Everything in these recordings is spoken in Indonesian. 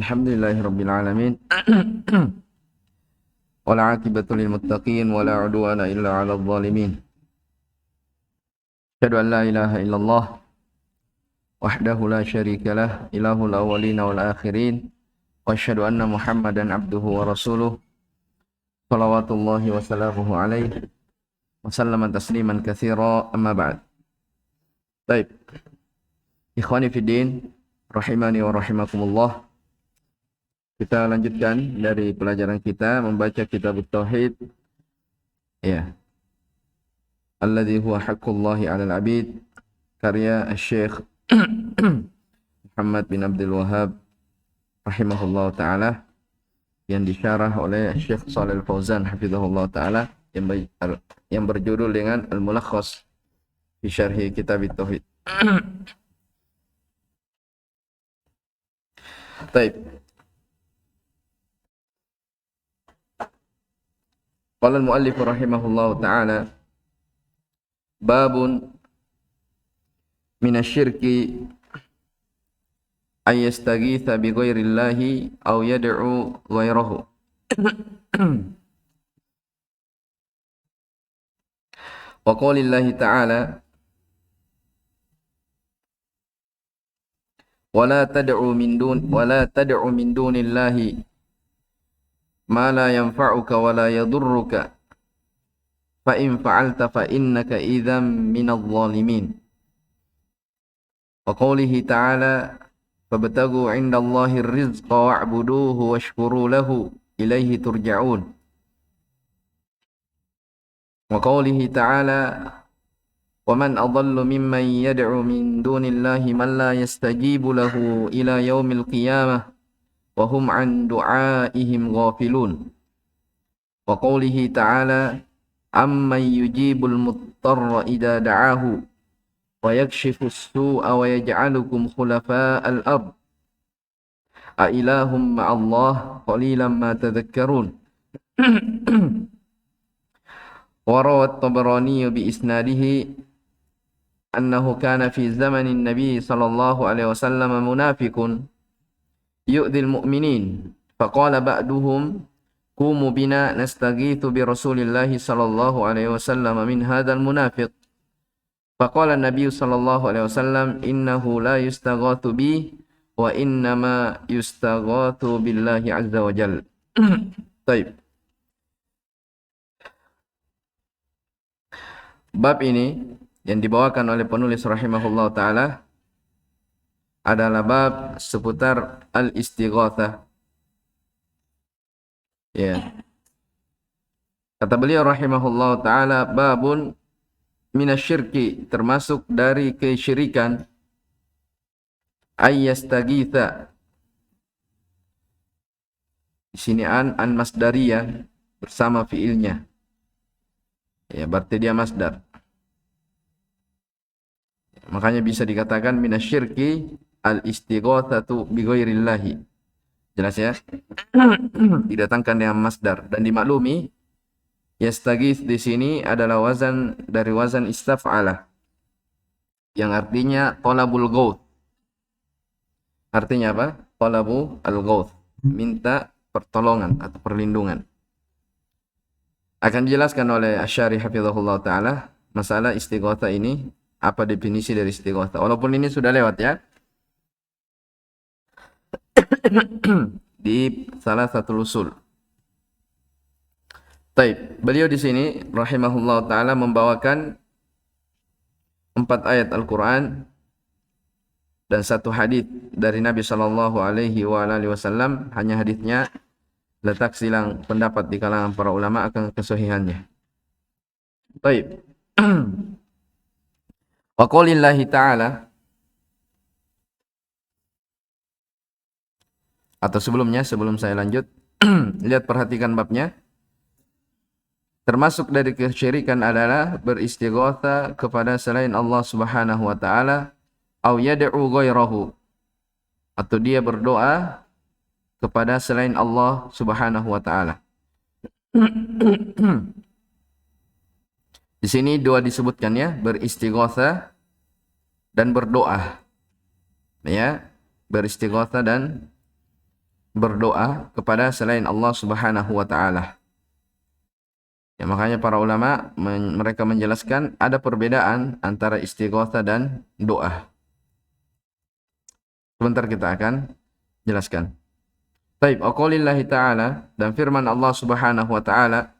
Alhamdulillahirabbil alamin. Wal 'aqibatu lil muttaqin wa la 'udwana illa 'alal zalimin. Asyhadu an la ilaha illallah wahdahu la syarika lah, ilahul awwalin wal akhirin. Wa asyhadu anna Muhammadan abduhu wa rasuluh. Shalawatullahi wa salamuhu alaihi wa sallama tasliman katsira, amma ba'd. Baik. Ikhwani fid din, rahimani wa rahimakumullah. Kita lanjutkan dari pelajaran kita membaca kitab Tauhid, ya, alladzi huwa haqqullahi 'alal 'abid, karya Syekh Muhammad bin Abdul Wahhab rahimahullah taala, yang disyarah oleh Syekh Shalal Fauzan hafizahullah taala, yang berjudul dengan Al-Mulakhas fi Syarhi Kitab Tauhid. Baik. Qala al-muallif rahimahullahu ta'ala, babun minasyirki ay yastaghitha bi ghairillahi aw yad'u ghairahu. Wa qaulillahi ta'ala, wala tad'u min dunillahi ma la yanfa'uka wa la yadurruka fa in fa'alta fa innaka idzan minadh dhalimin. Wa qoulihi ta'ala, fabtaghu 'indallahi ar-rizqa wa'buduhu washkuru lahu ilaihi turja'un. Wa qoulihi ta'ala, wa man adallu mimman yad'u min dunillahi man la yastajibu lahu ila yaumil qiyamah wa hum 'an du'aihim ghafilun. Wa qoulihi ta'ala, amman yujibul muttarra idza da'ahu wa yakshifu as-su'a wa yaj'alukum khulafa'al ard a ilahum ma'allah qalilan ma tadhakkarun. Wa rawa at-Tabarani bi isnadihi annahu kana fi zamanin nabiy sallallahu alaihi wasallam munafiqun yu'dhil mu'minin, faqala ba'duhum qumu bina nastaghithu bi rasulillahi sallallahu alaihi wasallam min hadzal munafiq. Faqala an-nabiy sallallahu alaihi wasallam, innahu la yustaghathu bi wa innama yustaghathu billahi azza wa jalla. Baik. Bab ini yang dibawakan oleh penulis rahimahullah taala adalah bab seputar al-istighatsah. Ya. Kata beliau rahimahullah taala, babun minasyirki, termasuk dari kesyirikan, ayyastagitha. Di sini an masdariyah bersama fiilnya. Ya, berarti dia masdar. Makanya bisa dikatakan minasyirki al-istighatsatu bi ghairillahi. Jelas ya? Didatangkan dengan masdar dan dimaklumi yastaghits di sini adalah wazan dari wazan istaf'ala, yang artinya talabul ghauth. Artinya apa? Talabu al-ghauth, minta pertolongan atau perlindungan. Akan dijelaskan oleh Asy-Syarih hafizahullah taala masalah istighatsah ini, apa definisi dari istighatsah. Walaupun ini sudah lewat ya di salah satu usul. Taib. Beliau di sini rahimahullah taala membawakan 4 ayat Al-Qur'an dan 1 hadis dari Nabi sallallahu alaihi wasallam. Hanya hadisnya letak silang pendapat di kalangan para ulama akan kesahihannya. Taib. Wa qaulillahi ta'ala, atau sebelumnya, sebelum saya lanjut, lihat, perhatikan babnya. Termasuk dari kesyirikan adalah beristighatsah kepada selain Allah Subhanahu wa taala, au yad'u ghairahu, atau dia berdoa kepada selain Allah Subhanahu wa taala. Di sini dua disebutkan ya, beristighatsah dan berdoa. Ya, beristighatsah dan berdoa kepada selain Allah Subhanahu wa taala. Ya, makanya para ulama mereka menjelaskan ada perbedaan antara istighatsah dan doa. Sebentar kita akan jelaskan. Baik, qaulillahi ta'ala, dan firman Allah Subhanahu wa taala,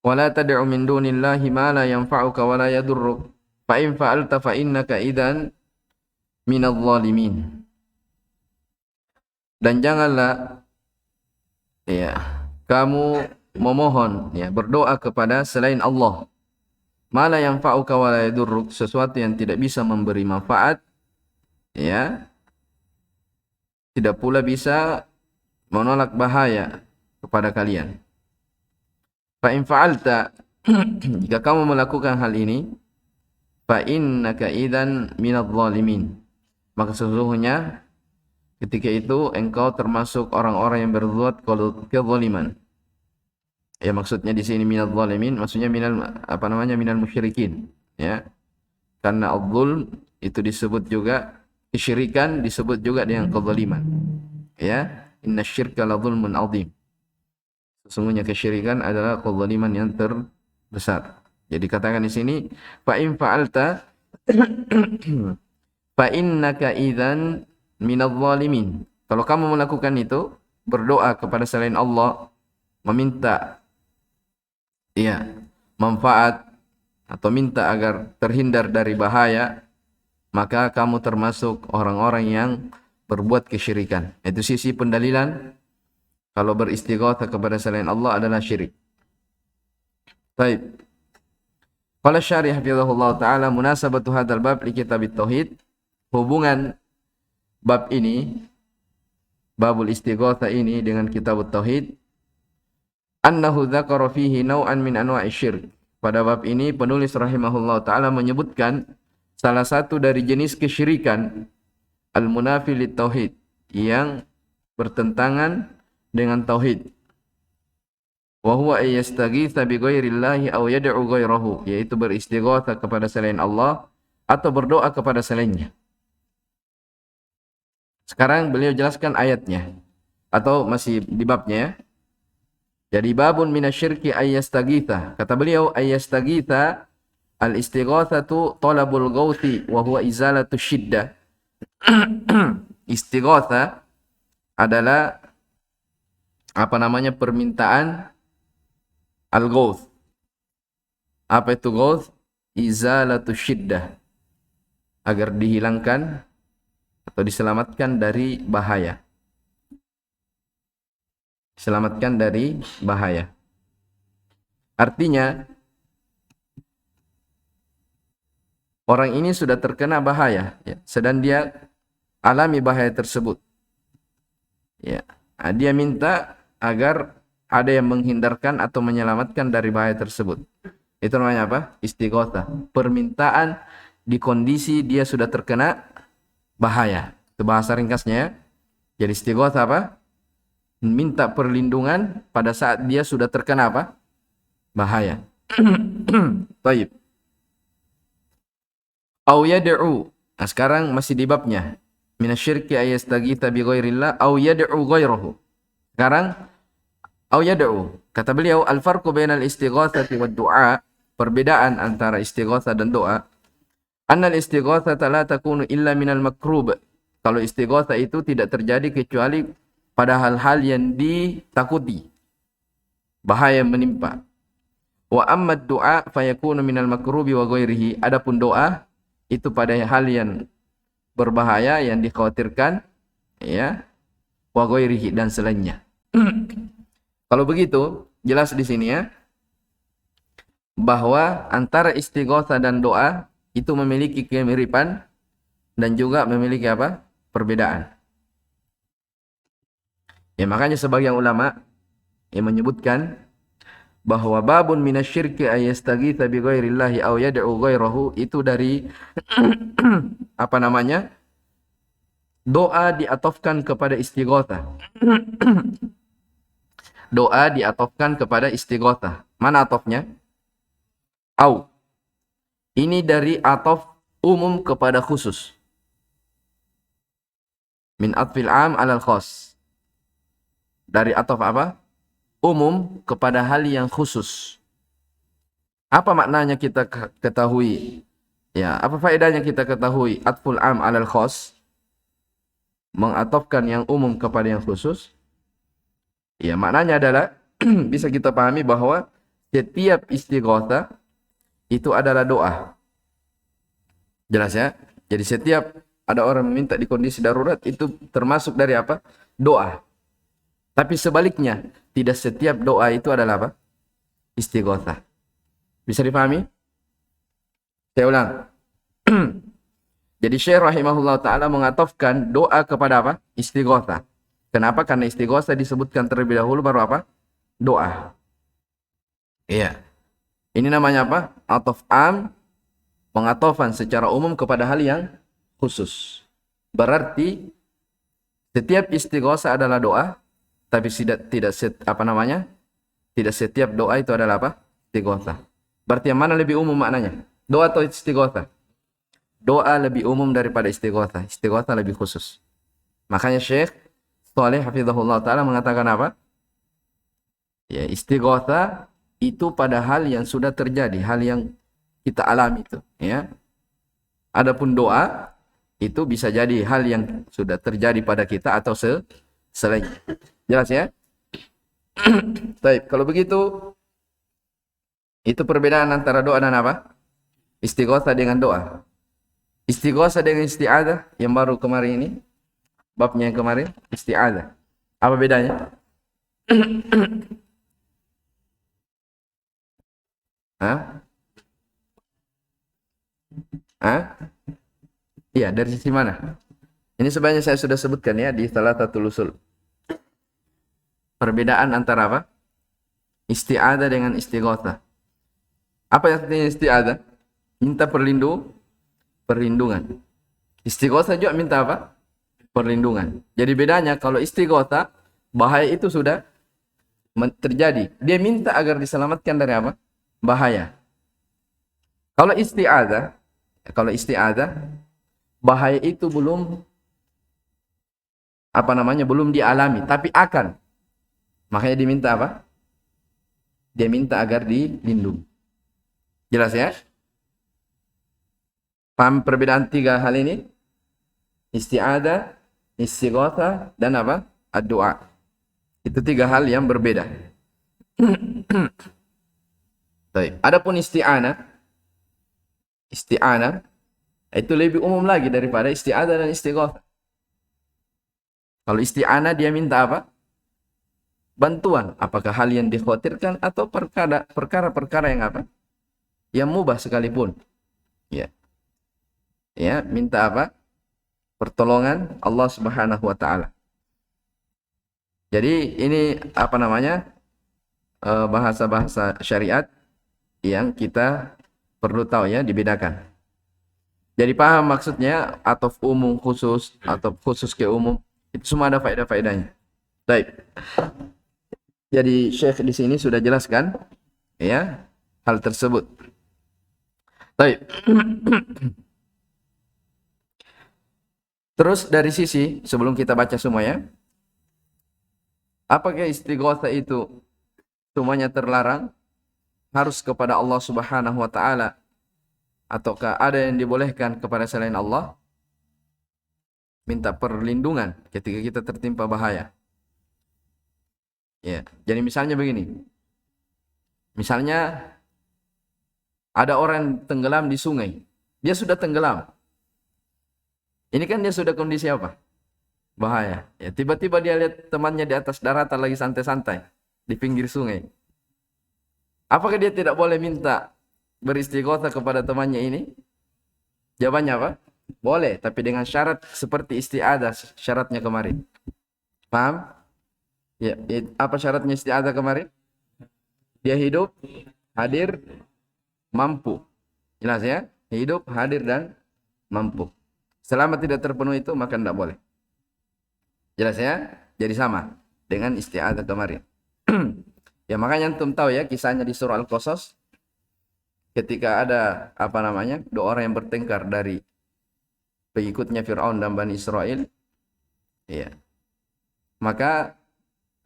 "Wala tad'u min dunillahi ma la yanfa'uka wa la yadurruk, fa in fa'alta fa innaka idzan minadh dhalimin." Dan janganlah ya kamu memohon ya berdoa kepada selain Allah, ma la yanfa'uka wa la yadurruk, sesuatu yang tidak bisa memberi manfaat ya, tidak pula bisa menolak bahaya kepada kalian. Fa in fa'alta, jika kamu melakukan hal ini, fa innaka idzan minadh dhalimin, maka sesungguhnya ketika itu engkau termasuk orang-orang yang berbuat kezaliman. Ya, maksudnya di sini minadh dhalimin, maksudnya minal musyrikin, ya. Karena al-zulm itu disebut juga, kesyirikan disebut juga dengan kezaliman. Ya, innasyirka la dzulmun 'adzim. Sesungguhnya kesyirikan adalah kezaliman yang terbesar. Jadi katakan di sini fa in fa'alta fa innaka idzan minadh dhalimin. Kalau kamu melakukan itu, berdoa kepada selain Allah, meminta ya manfaat atau minta agar terhindar dari bahaya, maka kamu termasuk orang-orang yang berbuat kesyirikan. Itu sisi pendalilan kalau beristighatsah kepada selain Allah adalah syirik. Baik. Qala syarih hafizahullah taala, munasabatu hadzal bab li kitabit tauhid. Hubungan bab ini, babul istighatsah ini dengan kitabut tauhid, annahu dzakara fihi naw'an min anwa'i syirk. Pada bab ini penulis rahimahullah taala menyebutkan salah satu dari jenis kesyirikan al-munafi lit tauhid, yang bertentangan dengan tauhid. Wa huwa ayastaghitsa bi ghairillahi aw yad'u ghairahu, yaitu beristighatsah kepada selain Allah atau berdoa kepada selainnya. Sekarang beliau jelaskan ayatnya atau masih di babnya ya. Jadi babun minasyirki ayastaghitsa. Kata beliau ayastaghitsa, al-istighatsatu talabul ghauthi wa huwa izalatu syiddah. Istighatsah adalah permintaan al-ghauth. Apa itu ghauth? Izalatu syiddah, agar dihilangkan atau diselamatkan dari bahaya. Selamatkan dari bahaya. Artinya orang ini sudah terkena bahaya ya, sedang dia alami bahaya tersebut. Ya, dia minta agar ada yang menghindarkan atau menyelamatkan dari bahaya tersebut. Itu namanya apa? Istighatsah. Permintaan di kondisi dia sudah terkena bahaya. Itu bahasa ringkasnya ya. Jadi istighatsah apa? Minta perlindungan pada saat dia sudah terkena apa? Bahaya. Baik. Au yad'u. Nah, sekarang masih di babnya. Minasyirki ayastaghitsa bi ghairillah au yad'u ghairahu. Sekarang au yad'u. Kata beliau, al-farqu bainal istighatsati wad du'a, perbedaan antara istighatsah dan doa. Annal istighatsata la takunu illa minal makrub. Kalau istighatsah itu tidak terjadi kecuali pada hal-hal yang ditakuti, bahaya menimpa. Wa amma du'a fayakunu minal makrubi wa ghairihi. Adapun doa itu pada hal yang berbahaya yang dikhawatirkan ya, wa ghairihi, dan selainnya. Kalau begitu jelas di sini ya bahwa antara istighatsah dan doa itu memiliki kemiripan dan juga memiliki apa? Perbedaan. Ya, makanya sebagian ulama yang menyebutkan bahwa babun minasyirki ayastaghitsa bi ghairillahi aw yad'u ghairahu itu dari doa diatofkan kepada istighatsah. Doa diatofkan kepada istighatsah. Mana atofnya? Au. Ini dari atof umum kepada khusus. Min atfil am alal khas. Dari ataf apa? Umum kepada hal yang khusus. Apa maknanya kita ketahui? Ya, apa faedahnya kita ketahui atful am alal khos? Mengatofkan yang umum kepada yang khusus. Ya, maknanya adalah bisa kita pahami bahwa setiap istighotsah itu adalah doa. Jelas ya? Jadi setiap ada orang meminta di kondisi darurat itu termasuk dari apa? Doa. Tapi sebaliknya, tidak setiap doa itu adalah apa? Istighotsah. Bisa dipahami? Saya ulang. Jadi Syekh rahimahullah ta'ala mengatofkan doa kepada apa? Istighotsah. Kenapa? Karena istighotsah disebutkan terlebih dahulu baru apa? Doa. Iya. Ini namanya apa? Atof am, pengatofan secara umum kepada hal yang khusus. Berarti setiap istighotsah adalah doa, tapi tidak setiap doa itu adalah apa? Istighotsah. Berarti yang mana lebih umum maknanya? Doa atau istighotsah? Doa lebih umum daripada istighotsah. Istighotsah lebih khusus. Makanya Syekh Shalih hafizahullah taala mengatakan apa? Ya, istighotsah itu pada hal yang sudah terjadi, hal yang kita alami itu, ya. Adapun doa itu bisa jadi hal yang sudah terjadi pada kita atau selain. Jelas ya? Baik, kalau begitu itu perbedaan antara doa dan apa? Istighotsah dengan doa. Istighotsah dengan isti'adzah yang baru kemarin ini, babnya yang kemarin, isti'adzah. Apa bedanya? Hah? Hah? Iya, dari sisi mana? Ini sebenarnya saya sudah sebutkan ya di salah satu usul. Perbedaan antara apa? Isti'adzah dengan istighotsah. Apa yang artinya isti'adzah? Minta perlindungan. Istighotsah juga minta apa? Perlindungan. Jadi bedanya kalau istighotsah, bahaya itu sudah terjadi. Dia minta agar diselamatkan dari apa? Bahaya. Kalau isti'adzah, bahaya itu belum belum dialami, tapi akan. Makanya diminta apa? Dia minta agar dilindungi. Jelas ya? Paham perbedaan tiga hal ini? Isti'adzah, istighotsah, dan apa? Ad-du'a. Itu tiga hal yang berbeda. Baik. Adapun isti'anah itu lebih umum lagi daripada isti'adzah dan istighotsah. Kalau isti'anah dia minta apa? Bantuan, apakah hal yang dikhawatirkan atau perkara-perkara yang apa? Yang mubah sekalipun. Ya. Ya, minta apa? Pertolongan Allah Subhanahu wa taala. Jadi ini bahasa-bahasa syariat yang kita perlu tahu ya, dibedakan. Jadi paham maksudnya atau umum khusus atau khusus ke umum, itu semua ada faedah-faedahnya. Baik. Jadi Syekh di sini sudah jelaskan ya hal tersebut. Baik. Terus dari sisi sebelum kita baca semua ya, apakah istighotsah itu semuanya terlarang harus kepada Allah Subhanahu wa taala ataukah ada yang dibolehkan kepada selain Allah? Minta perlindungan ketika kita tertimpa bahaya. Ya, jadi misalnya begini. Misalnya ada orang tenggelam di sungai. Dia sudah tenggelam. Ini kan dia sudah kondisi apa? Bahaya. Ya, tiba-tiba dia lihat temannya di atas daratan lagi santai-santai di pinggir sungai. Apakah dia tidak boleh minta beristighotsah kepada temannya ini? Jawabannya apa? Boleh, tapi dengan syarat seperti isti'adzah syaratnya kemarin. Paham? Ya, apa syaratnya isti'adzah kemarin? Dia hidup, hadir, mampu. Jelas ya? Hidup, hadir, dan mampu. Selama tidak terpenuhi itu, maka tidak boleh. Jelas ya? Jadi sama dengan isti'adzah kemarin. Ya makanya antum tahu ya kisahnya di surah Al-Qasas. Ketika ada dua orang yang bertengkar dari pengikutnya Fir'aun dan Bani Israel. Ya. Maka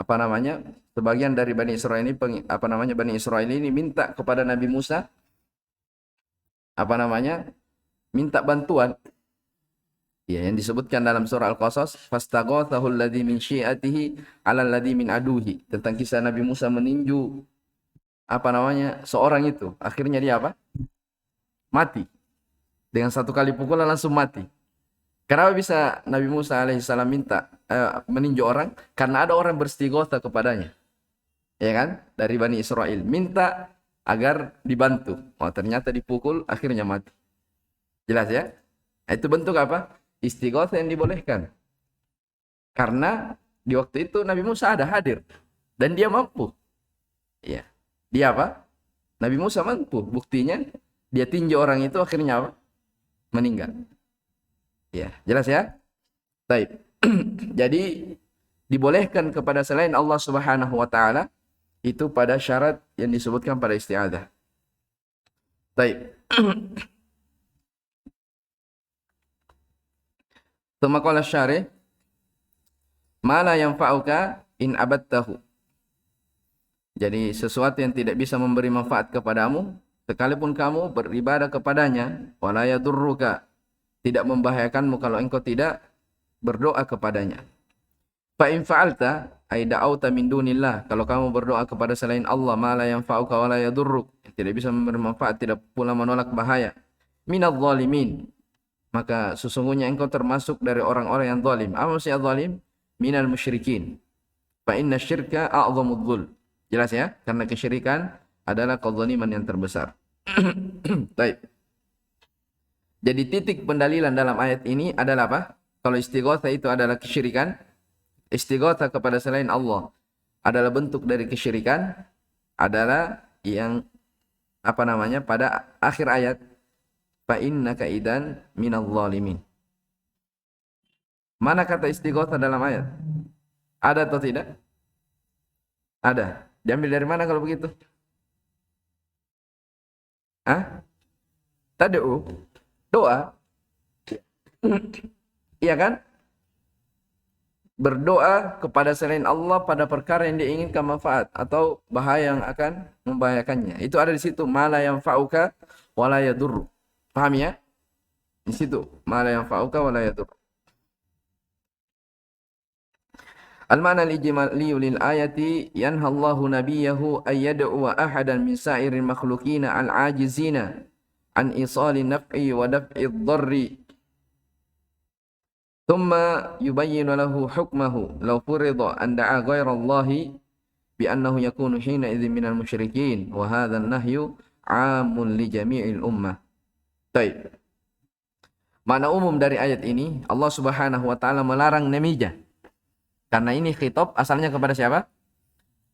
apa namanya, sebagian dari Bani Israil ini Bani Israil ini minta kepada Nabi Musa apa namanya, minta bantuan. Ya, yang disebutkan dalam surah Al-Qasas, fastaghathahu alladhi min syi'atihi 'ala alladhi min aduhi, tentang kisah Nabi Musa meninju apa namanya, seorang itu. Akhirnya dia apa? Mati. Dengan satu kali pukulan langsung mati. Kenapa bisa Nabi Musa alaihissalam minta meninju orang? Karena ada orang beristighosa kepadanya. Ya kan? Dari Bani Israel. Minta agar dibantu. Oh, ternyata dipukul, akhirnya mati. Jelas ya? Itu bentuk apa? Istighosa yang dibolehkan. Karena di waktu itu Nabi Musa ada hadir. Dan dia mampu. Ya. Dia apa? Nabi Musa mampu. Buktinya dia tinju orang itu, akhirnya apa? Meninggal. Ya, jelas ya? Baik. Jadi dibolehkan kepada selain Allah Subhanahu wa taala itu pada syarat yang disebutkan pada isti'adzah. Baik. Tsumma qala syarih, ma la yanfa'uka in abadtahu. Jadi sesuatu yang tidak bisa memberi manfaat kepadamu sekalipun kamu beribadah kepadanya, wala yadurruka, tidak membahayakanmu kalau engkau tidak berdoa kepadanya. Fa in fa'alta ay da'auta min dunillah, kalau kamu berdoa kepada selain Allah, ma la yanfa'uka wa la yadurruk, tidak bisa memberi manfaat, tidak pula menolak bahaya, minadh dhalimin, maka sesungguhnya engkau termasuk dari orang-orang yang zalim. Apa maksudnya zalim? Minal musyrikin. Fa inna syirka a'zamudz dzul. Jelas ya? Karena kesyirikan adalah kezaliman yang terbesar. Baik. Jadi titik pendalilan dalam ayat ini adalah apa? Kalau istighotsah itu adalah kesyirikan, istighotsah kepada selain Allah adalah bentuk dari kesyirikan, adalah yang apa namanya, pada akhir ayat, fa innaka idan minadh dhalimin. Mana kata istighotsah dalam ayat? Ada atau tidak? Ada. Diambil dari mana kalau begitu? Hah? Tad'u. Doa. Iya kan? Berdoa kepada selain Allah pada perkara yang diinginkan manfaat atau bahaya yang akan membahayakannya. Itu ada di situ, ma la yanfa'uka wa la yadurru. Paham ya? Di situ, ma la yanfa'uka wa la yadurru. Al-ma'na al-ijmali lil ayati yanhallahu nabiyahu ay yad'u ahadan min sa'iril makhluqina al-ajizina an isali naf'i wa daf'i ad-darri thumma yubayyinu lahu hukmahu law furida an da'a ghayra Allahi bi annahu yakunu hina idzin minal musyrikin wa hadha an-nahyu 'amun li jami'il ummah. Baik. Makna umum dari ayat ini, Allah Subhanahu wa taala melarang namija. Karena ini khitab asalnya kepada siapa?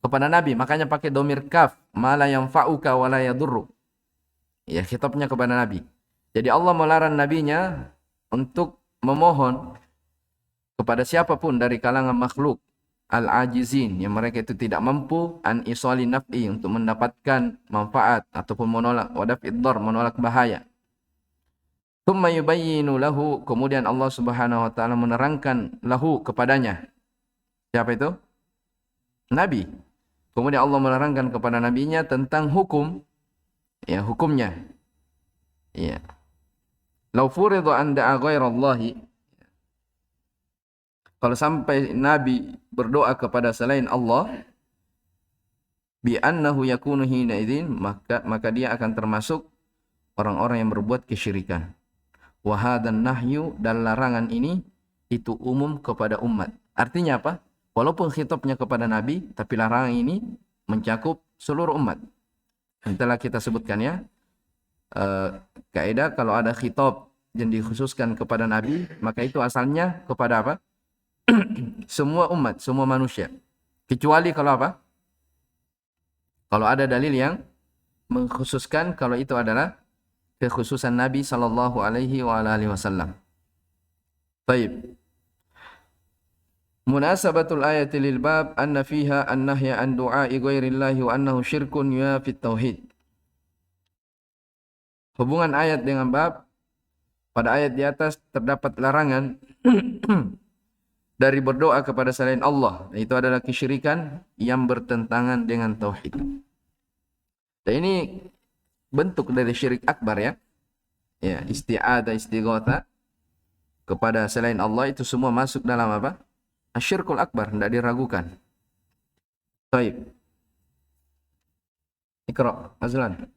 Kepada Nabi. Makanya pakai domir kaf. Ma la yanfa'uka wa la yadurru. Ya, khitabnya kepada Nabi. Jadi Allah melarang nabinya untuk memohon kepada siapapun dari kalangan makhluk al-ajizin, yang mereka itu tidak mampu an isali naf'i, untuk mendapatkan manfaat ataupun menolak wadaf'id dar, menolak bahaya. Tsumma yubayyinu lahu, kemudian Allah Subhanahu wa taala menerangkan lahu, kepadanya. Siapa itu? Nabi. Kemudian Allah menerangkan kepada nabinya tentang hukum, ya, hukumnya. Ya. Lau furidu an da'a ghairallahi, kalau sampai Nabi berdoa kepada selain Allah, bi annahu yakunu hina idzin, maka dia akan termasuk orang-orang yang berbuat kesyirikan. Wa hadan nahyu, dan larangan ini itu umum kepada umat. Artinya apa? Walaupun khitabnya kepada Nabi, tapi larangan ini mencakup seluruh umat. Telah kita sebutkan ya, kaidah kalau ada khitab yang dikhususkan kepada Nabi, maka itu asalnya kepada apa? Semua umat, semua manusia. Kecuali kalau apa? Kalau ada dalil yang mengkhususkan kalau itu adalah kekhususan Nabi sallallahu alaihi wa alihi wasallam. Baik. Munasabatul ayati lil bab anna fiha an-nahya an du'a'i ghairillahi wa annahu syirkun yunafi tauhid. Hubungan ayat dengan bab, pada ayat di atas terdapat larangan dari berdoa kepada selain Allah. Itu adalah kesyirikan yang bertentangan dengan tauhid. Dan ini bentuk dari syirik akbar ya. Ya, isti'adah, istighatsah kepada selain Allah itu semua masuk dalam apa? Asyirkul akbar, tidak diragukan. Baik. Iqra, Azlan.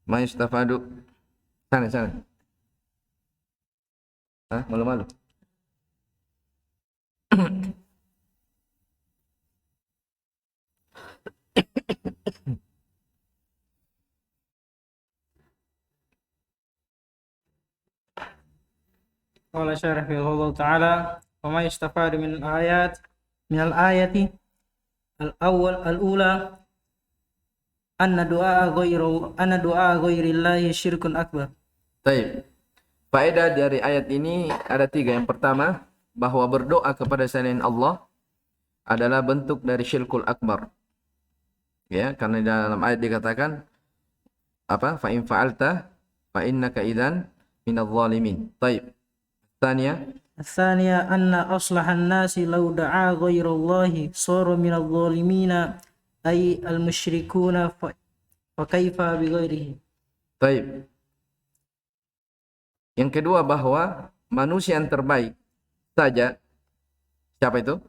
Ma yustafadu. Sana. Malu-malu. قال شارح الله تعالى وما يستفاد من الآية الأولى أن دعاء غير الله شرك أكبر. Baik. Faedah dari ayat ini ada 3. Yang pertama, bahwa berdoa kepada selain Allah adalah bentuk dari syirkul akbar. Ya, karena dalam ayat dikatakan apa? Fa in fa'alta fa innaka idzan minadh dhalimin. Baik. الثانية أن أصلح الناس لو دعا غير الله صار من الظالمين أي المشركون فكيف بغيره. Baik. Yang kedua bahwa manusia yang terbaik saja, siapa itu?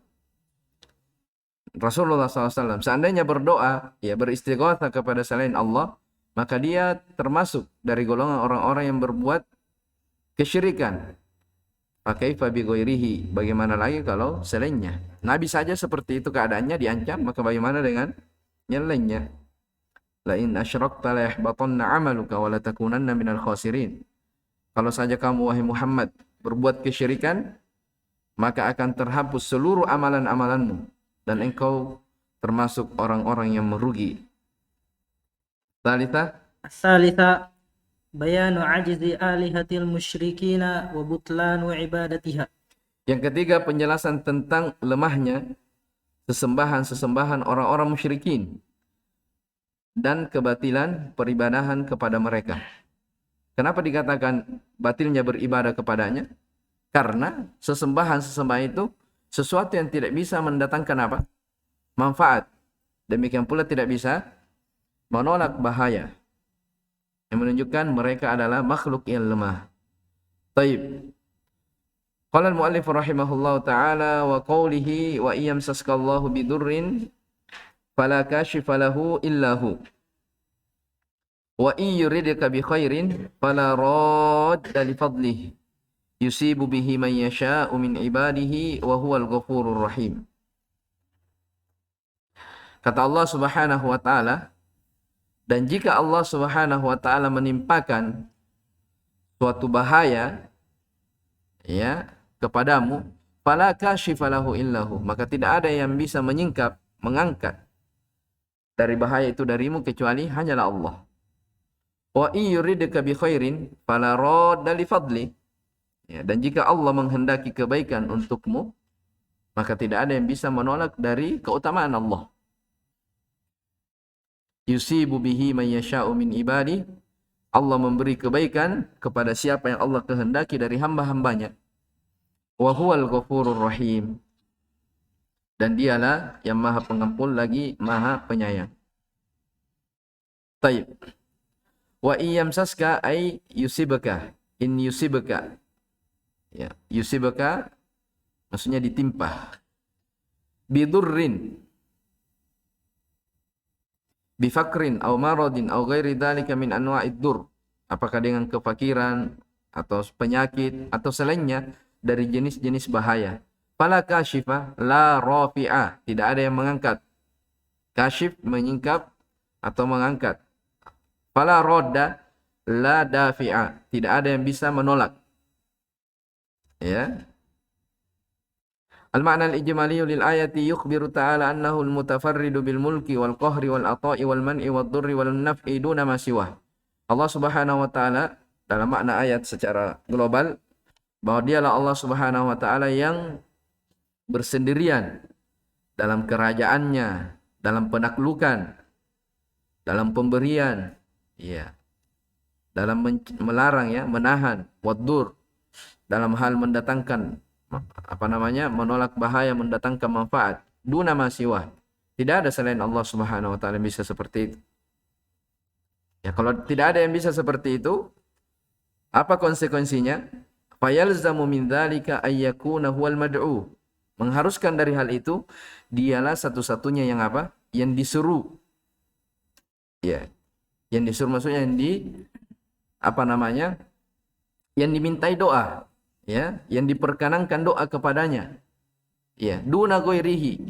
Rasulullah SAW. Seandainya berdoa, ya beristighatsah kepada selain Allah, maka dia termasuk dari golongan orang-orang yang berbuat kesyirikan. Fakaifa bi ghairihi, bagaimana lagi kalau selainnya? Nabi saja seperti itu keadaannya diancam, maka bagaimana dengan yang lainnya? La in asyrakta la yahbatanna 'amaluka wa la takunanna minal khasirin. Kalau saja kamu wahai Muhammad berbuat kesyirikan, maka akan terhapus seluruh amalan-amalanmu dan engkau termasuk orang-orang yang merugi. Salisa bayanu ajzi alihatil musyrikina wa butlanu ibadatiha. Yang ketiga, penjelasan tentang lemahnya sesembahan-sesembahan orang-orang musyrikin dan kebatilan peribadahan kepada mereka. Kenapa dikatakan batilnya beribadah kepadanya? Karena sesembahan-sesembahan itu sesuatu yang tidak bisa mendatangkan apa? Manfaat. Demikian pula tidak bisa menolak bahaya. Yang menunjukkan mereka adalah makhluk yang lemah. Taib. Qala al-muallif rahimahullahu ta'ala wa qawlihi wa iyamsaskallahu bidurrin fala kashifa lahu illa hu. Wa iyuridka bi khairin fala radda li fadlihi. Yusibu bihi man yasha'u min ibadihi wa huwal ghafurur rahim. Kata Allah Subhanahu wa taala, dan jika Allah Subhanahu wa taala menimpakan suatu bahaya ya kepadamu, fala kashifa lahu illahu, maka tidak ada yang bisa menyingkap, mengangkat dari bahaya itu darimu kecuali hanyalah Allah. Wa iyuridka bi khairin fala radda li fadli. Ya, dan jika Allah menghendaki kebaikan untukmu, maka tidak ada yang bisa menolak dari keutamaan Allah. Yusibu bihi man yasha'u min ibadi. Allah memberi kebaikan kepada siapa yang Allah kehendaki dari hamba-hambanya. Wa huwal ghafurur rahim. Dan dialah yang maha pengampun lagi maha penyayang. Taib. Wa iyamsaska ay yusibaka. In yusibaka. Ya, yusibaka maksudnya ditimpa. Bidurrin. Bifakrin au maradin au ghairi dzalika min anwa'id dur, apakah dengan kefakiran atau penyakit atau selainnya dari jenis-jenis bahaya. Fala kashifa la rafi'a, tidak ada yang mengangkat. Kashif menyingkap atau mengangkat. Fala radda la dafi'a, tidak ada yang bisa menolak. Ya. Al-ma'na al-ijmali lil ayati yukhbiru ta'ala annahu al-mutafarridu bil mulki wal qahri wal ata'i wal man'i wad durri wal naf'i duna ma siwah. Allah Subhanahu wa taala dalam makna ayat secara global bahwa dialah Allah Subhanahu wa taala yang bersendirian dalam kerajaannya, dalam penaklukan, dalam pemberian, ya. Dalam melarang ya, menahan, wad dur, dalam hal mendatangkan menolak bahaya, mendatangkan manfaat. Duna ma siwa. Tidak ada selain Allah Subhanahu wa taala yang bisa seperti itu. Ya, kalau tidak ada yang bisa seperti itu, apa konsekuensinya? Fayalzamu min dzalika ay yakuna huwal mad'u. Mengharuskan dari hal itu dialah satu-satunya yang apa? Yang disuruh. Ya. Yang disuruh maksudnya yang dimintai doa, ya, yang diperkenankan doa kepadanya. Ya, duna ghairihi.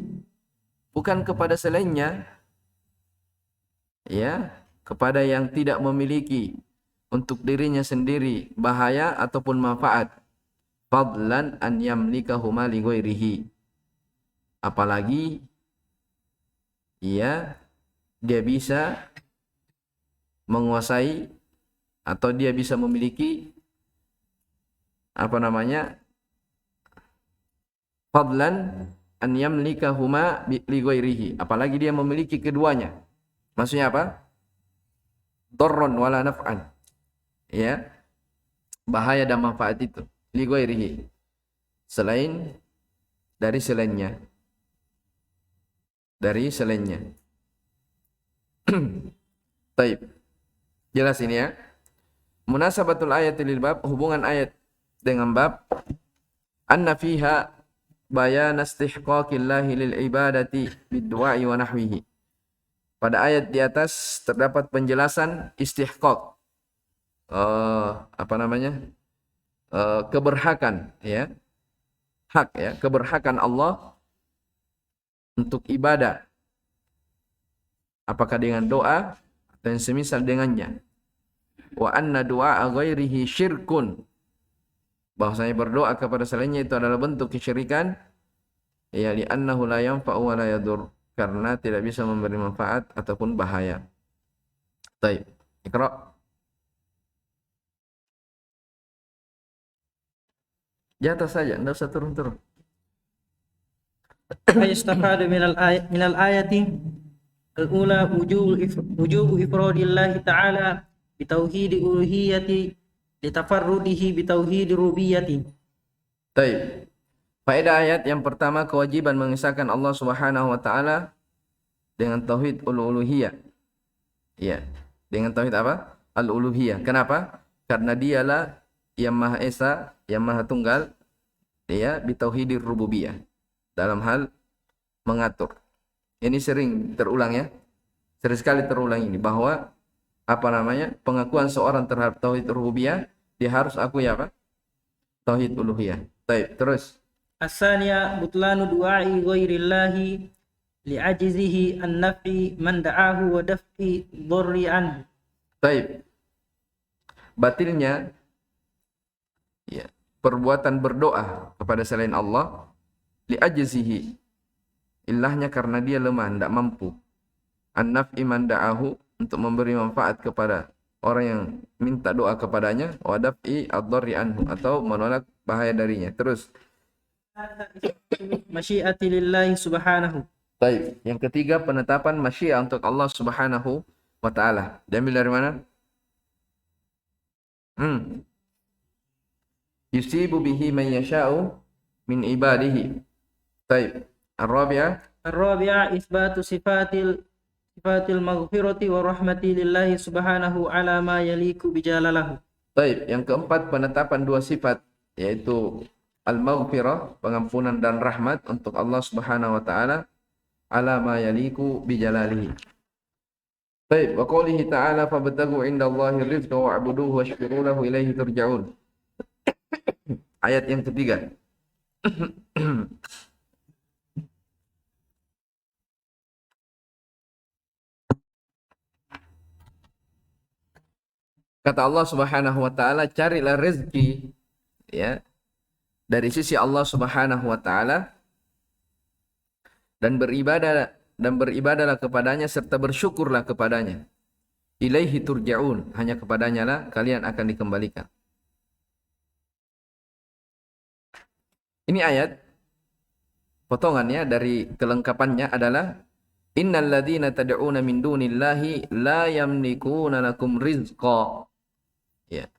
Bukan kepada selainnya, ya, kepada yang tidak memiliki untuk dirinya sendiri bahaya ataupun manfaat. Fadlan an yamlikahuma li ghairihi. Apalagi ya, dia bisa menguasai atau dia bisa memiliki fadlan an yamlikahuma li ghairihi. Apalagi dia memiliki keduanya. Maksudnya apa? Darron wala naf'an. Ya. Bahaya dan manfaat itu li ghairihi. Dari selainnya. Baik. Jelas ini ya. Munasabatul ayat lil bab, hubungan ayat dengan bab, anna fiha bayan istihqaqillahi lil ibadati bid-du'ai wa nahwihi. Pada ayat di atas terdapat penjelasan istihqaq. Keberhakan, ya. Hak, ya, keberhakan Allah untuk ibadah. Apakah dengan doa atau yang semisal dengannya. Wa anna du'a ghairihi syirkun. Bahwasanya berdoa kepada selainnya itu adalah bentuk kesyirikan. Ya, li'annahu la yanfa'u wa la yadur. Karena tidak bisa memberi manfaat ataupun bahaya. Baik. Iqra. Di atas saja, enggak usah turun-turun. Ayastafadu minal ayati al-ula wujubu ifradillahi ta'ala bitauhidi uluhiyati litafarrudihi bitauhidi rubiyyati. Baik. Faedah ayat yang pertama, kewajiban mengesahkan Allah Subhanahu wa taala dengan tauhid uluhiyah. Ya, dengan tauhid apa? Al-uluhiyah. Kenapa? Karena dialah yang Maha Esa, yang Maha Tunggal, ya, bitauhidir rububiyah. Dalam hal mengatur. Ini sering terulang ya. Sering sekali terulang ini bahwa pengakuan seorang terhadap tauhid rububiyah, dia harus akui apa? Tauhid uluhiyah. Baik, terus. Asaniya butlanu du'ai ghairillahi li'ajizihi an naf'i man da'ahu wa daf'i dharri anhu. Baik. Batilnya, ya, perbuatan berdoa kepada selain Allah li'ajizihi, ilahnya karena dia lemah, tidak mampu. An naf'i man da'ahu, untuk memberi manfaat kepada orang yang minta doa kepadanya, wa daf'i ad-dharri anhu, atau menolak bahaya darinya. Terus. Masyiati lillahi subhanahu. Baik, yang ketiga penetapan masyiah untuk Allah Subhanahu wa taala. Diambil dari mana? Yusibu bihi man yasha'u min ibadihi. Baik. Ar-rabi'ah isbatu sifatil maghfirati wa rahmati lillahi subhanahu ala ma yaliku bijalalahu. Baik, yang keempat penetapan dua sifat, yaitu al-maghfirah, pengampunan dan rahmat untuk Allah Subhanahu wa taala, ala ma yaliku bijalalihi. Baik, wa qoulihi ta'ala fabtaghu 'indallahi rizqa wa'buduhu washkuru lahu ilaihi turja'un. Ayat yang ketiga. Kata Allah Subhanahu wa taala, carilah rezeki, ya, dari sisi Allah Subhanahu wa taala, dan beribadahlah kepadanya serta bersyukurlah kepadanya. Ilaihi turja'un, hanya kepadanya lah kalian akan dikembalikan. Ini ayat potongannya dari kelengkapannya adalah innal ladzina tad'una min dunillahi la yamlikuna lakum rizqa. Ya.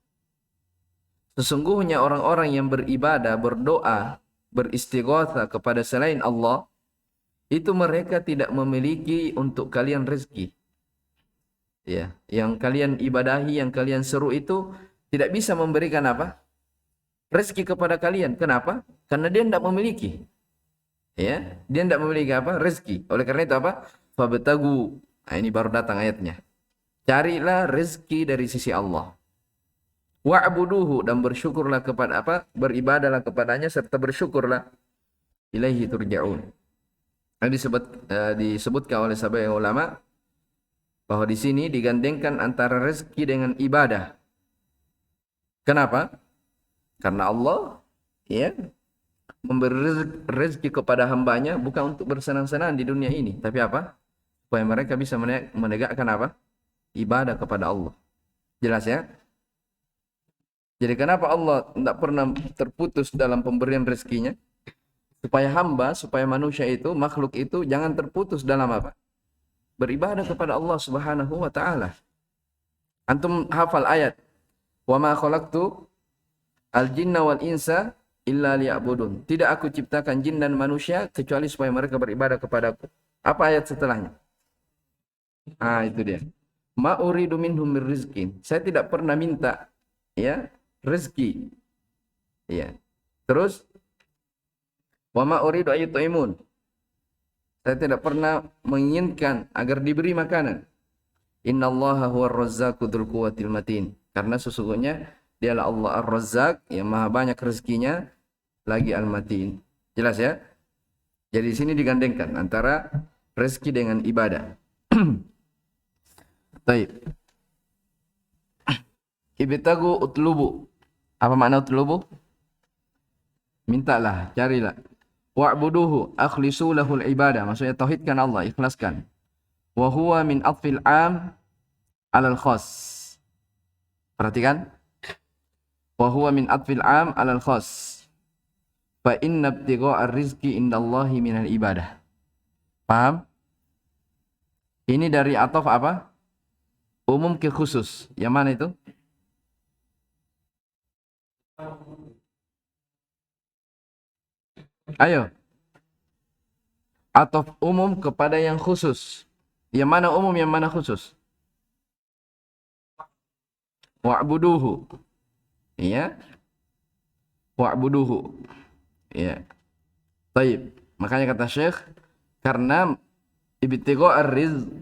Sesungguhnya orang-orang yang beribadah, berdoa beristighatsah kepada selain Allah, itu mereka tidak memiliki untuk kalian rezeki. Ya, yang kalian ibadahi, yang kalian seru itu tidak bisa memberikan apa? Rezeki kepada kalian. Kenapa? Karena dia tidak memiliki. Ya, dia tidak memiliki apa? Rezeki. Oleh karena itu apa? Fabtagu. Nah, ini baru datang ayatnya. Carilah rezeki dari sisi Allah. Wa'buduhu, dan bersyukurlah kepada apa? Beribadahlah kepadanya serta bersyukurlah. Ilaihi turja'un. Ini disebutkan oleh sahabat ulama bahwa di sini digandengkan antara rezeki dengan ibadah. Kenapa? Karena Allah ya memberi rezeki kepada hambanya bukan untuk bersenang-senang di dunia ini, tapi apa? Supaya mereka bisa menegakkan apa? Ibadah kepada Allah. Jelas ya? Jadi kenapa Allah tidak pernah terputus dalam pemberian rezekinya? Supaya hamba, supaya manusia itu, makhluk itu jangan terputus dalam apa? Beribadah kepada Allah Subhanahu wa taala. Antum hafal ayat, "Wa ma khalaqtu al-jinna wal insa illa liya'budun." Tidak aku ciptakan jin dan manusia kecuali supaya mereka beribadah kepadaku. Apa ayat setelahnya? Ah, itu dia. Ma uridu minhum mir rizqin. Saya tidak pernah minta ya rezeki. Ya. Terus wa ma uridu ayyut'imun. Saya tidak pernah menginginkan agar diberi makanan. Innallaha huwar razzaqu dzul quwwatil matin. Karena sesungguhnya dialah Allah Ar-Razzaq yang maha banyak rezekinya lagi Al-Matin. Jelas ya? Jadi di sini digandengkan antara rezeki dengan ibadah. Baik. Ibtagu utlubu. Apa makna utlubu? Mintalah, carilah. Wa'buduhu akhlisu lahul ibadah. Maksudnya tauhidkan Allah, ikhlaskan. Wa huwa min atfil am alal khas. Perhatikan. Wa huwa min atfil am alal khas. Fa inna ibtigha'a rizqi indallahi minal ibadah. Paham? Ini dari ataf apa? Umum ke khusus. Yang mana itu? Ayo. Ataf umum kepada yang khusus. Yang mana umum, yang mana khusus? Wa'buduhu. Iya. Wa'buduhu. Iya. Baik. Makanya kata Syekh, karena ibtigha'ar rizq,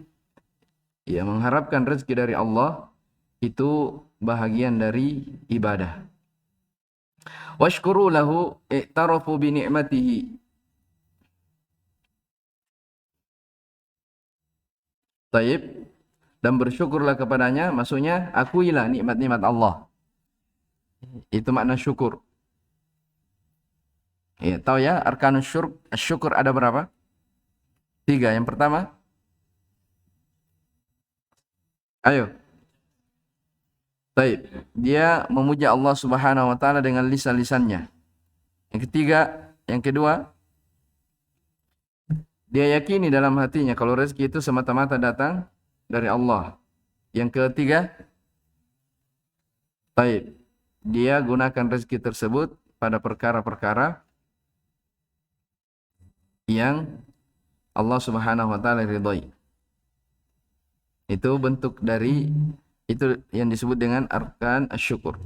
ya mengharapkan rezeki dari Allah, itu bahagian dari ibadah. Washkuru lahu i'tarafu bi ni'matihi. Taib. Dan bersyukurlah kepadanya, maksudnya akuilah nikmat-nikmat Allah. Itu makna syukur. Ya, tahu ya, arkanus syukur ada berapa? 3. Yang pertama, ayo. Taib. Dia memuja Allah Subhanahu wa taala dengan lisan-lisannya. Yang ketiga, yang kedua, dia yakini dalam hatinya kalau rezeki itu semata-mata datang dari Allah. Yang ketiga, taib. Dia gunakan rezeki tersebut pada perkara-perkara yang Allah Subhanahu wa taala ridhai. Itu bentuk dari itu yang disebut dengan arkan asyukur.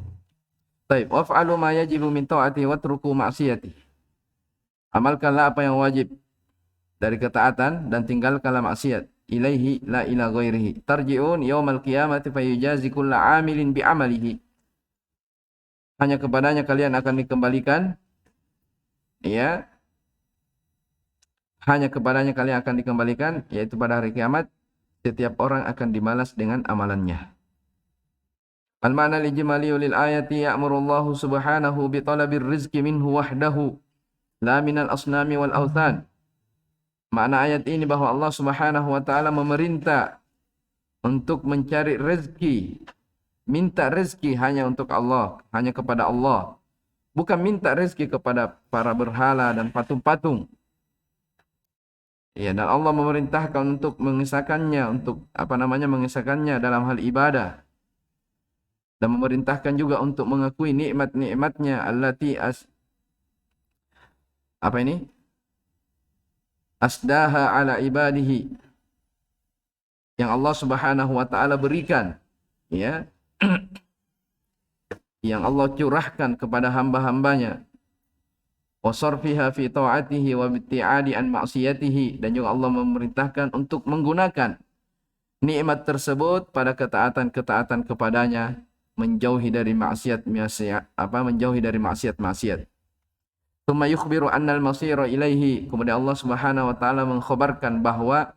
Taib, waf'alu ma yajibu min ta'ati watruku ma'siyati. Amalkanlah apa yang wajib dari ketaatan dan tinggalkanlah maksiat. Ilaihi la ila ghairihi. Tarji'un yaumal qiyamati fayujazi kulla 'amilin bi 'amalihi. Hanya kepadanya kalian akan dikembalikan, ya. Hanya kepadanya kalian akan dikembalikan, yaitu pada hari kiamat. Setiap orang akan dibalas dengan amalannya. Al-ma'na al-ijmali lil ayati ya'muru Allah subhanahu bi talabir rizqi minhu wahdahu la minal asnami wal awthan. Makna ayat ini bahwa Allah Subhanahu wa taala memerintah untuk mencari rezeki. Minta rezeki hanya untuk Allah, hanya kepada Allah. Bukan minta rezeki kepada para berhala dan patung-patung. Ya, dan Allah memerintahkan untuk mengisahkannya, untuk mengisahkannya dalam hal ibadah. Dan memerintahkan juga untuk mengakui nikmat-nikmatnya allati apa ini? Asdaha ala ibadihi, yang Allah Subhanahu wa taala berikan, ya, yang Allah curahkan kepada hamba-hambanya, wa sarfiha fi ta'atihi wa ibti'adi an ma'siyatihi, dan juga Allah memerintahkan untuk menggunakan nikmat tersebut pada ketaatan-ketaatan kepadanya, menjauhi dari menjauhi dari maksiat-maksiat. Tsumma yukhbiru anna al-masira ilaihi, kemudian Allah Subhanahu wa taala mengkhabarkan bahwa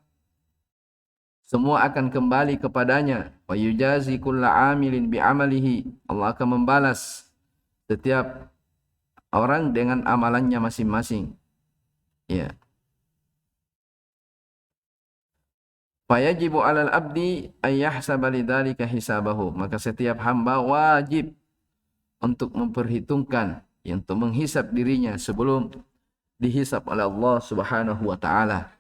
semua akan kembali kepadanya. Wa yujazi kulla amilin bi amalihi, Allah akan membalas setiap orang dengan amalannya masing-masing. Ya. Fayajibu 'alal abdi ay yahsaba lidzalika hisabahu, maka setiap hamba wajib untuk memperhitungkan, untuk menghisap dirinya sebelum dihisap oleh Allah Subhanahu wa taala.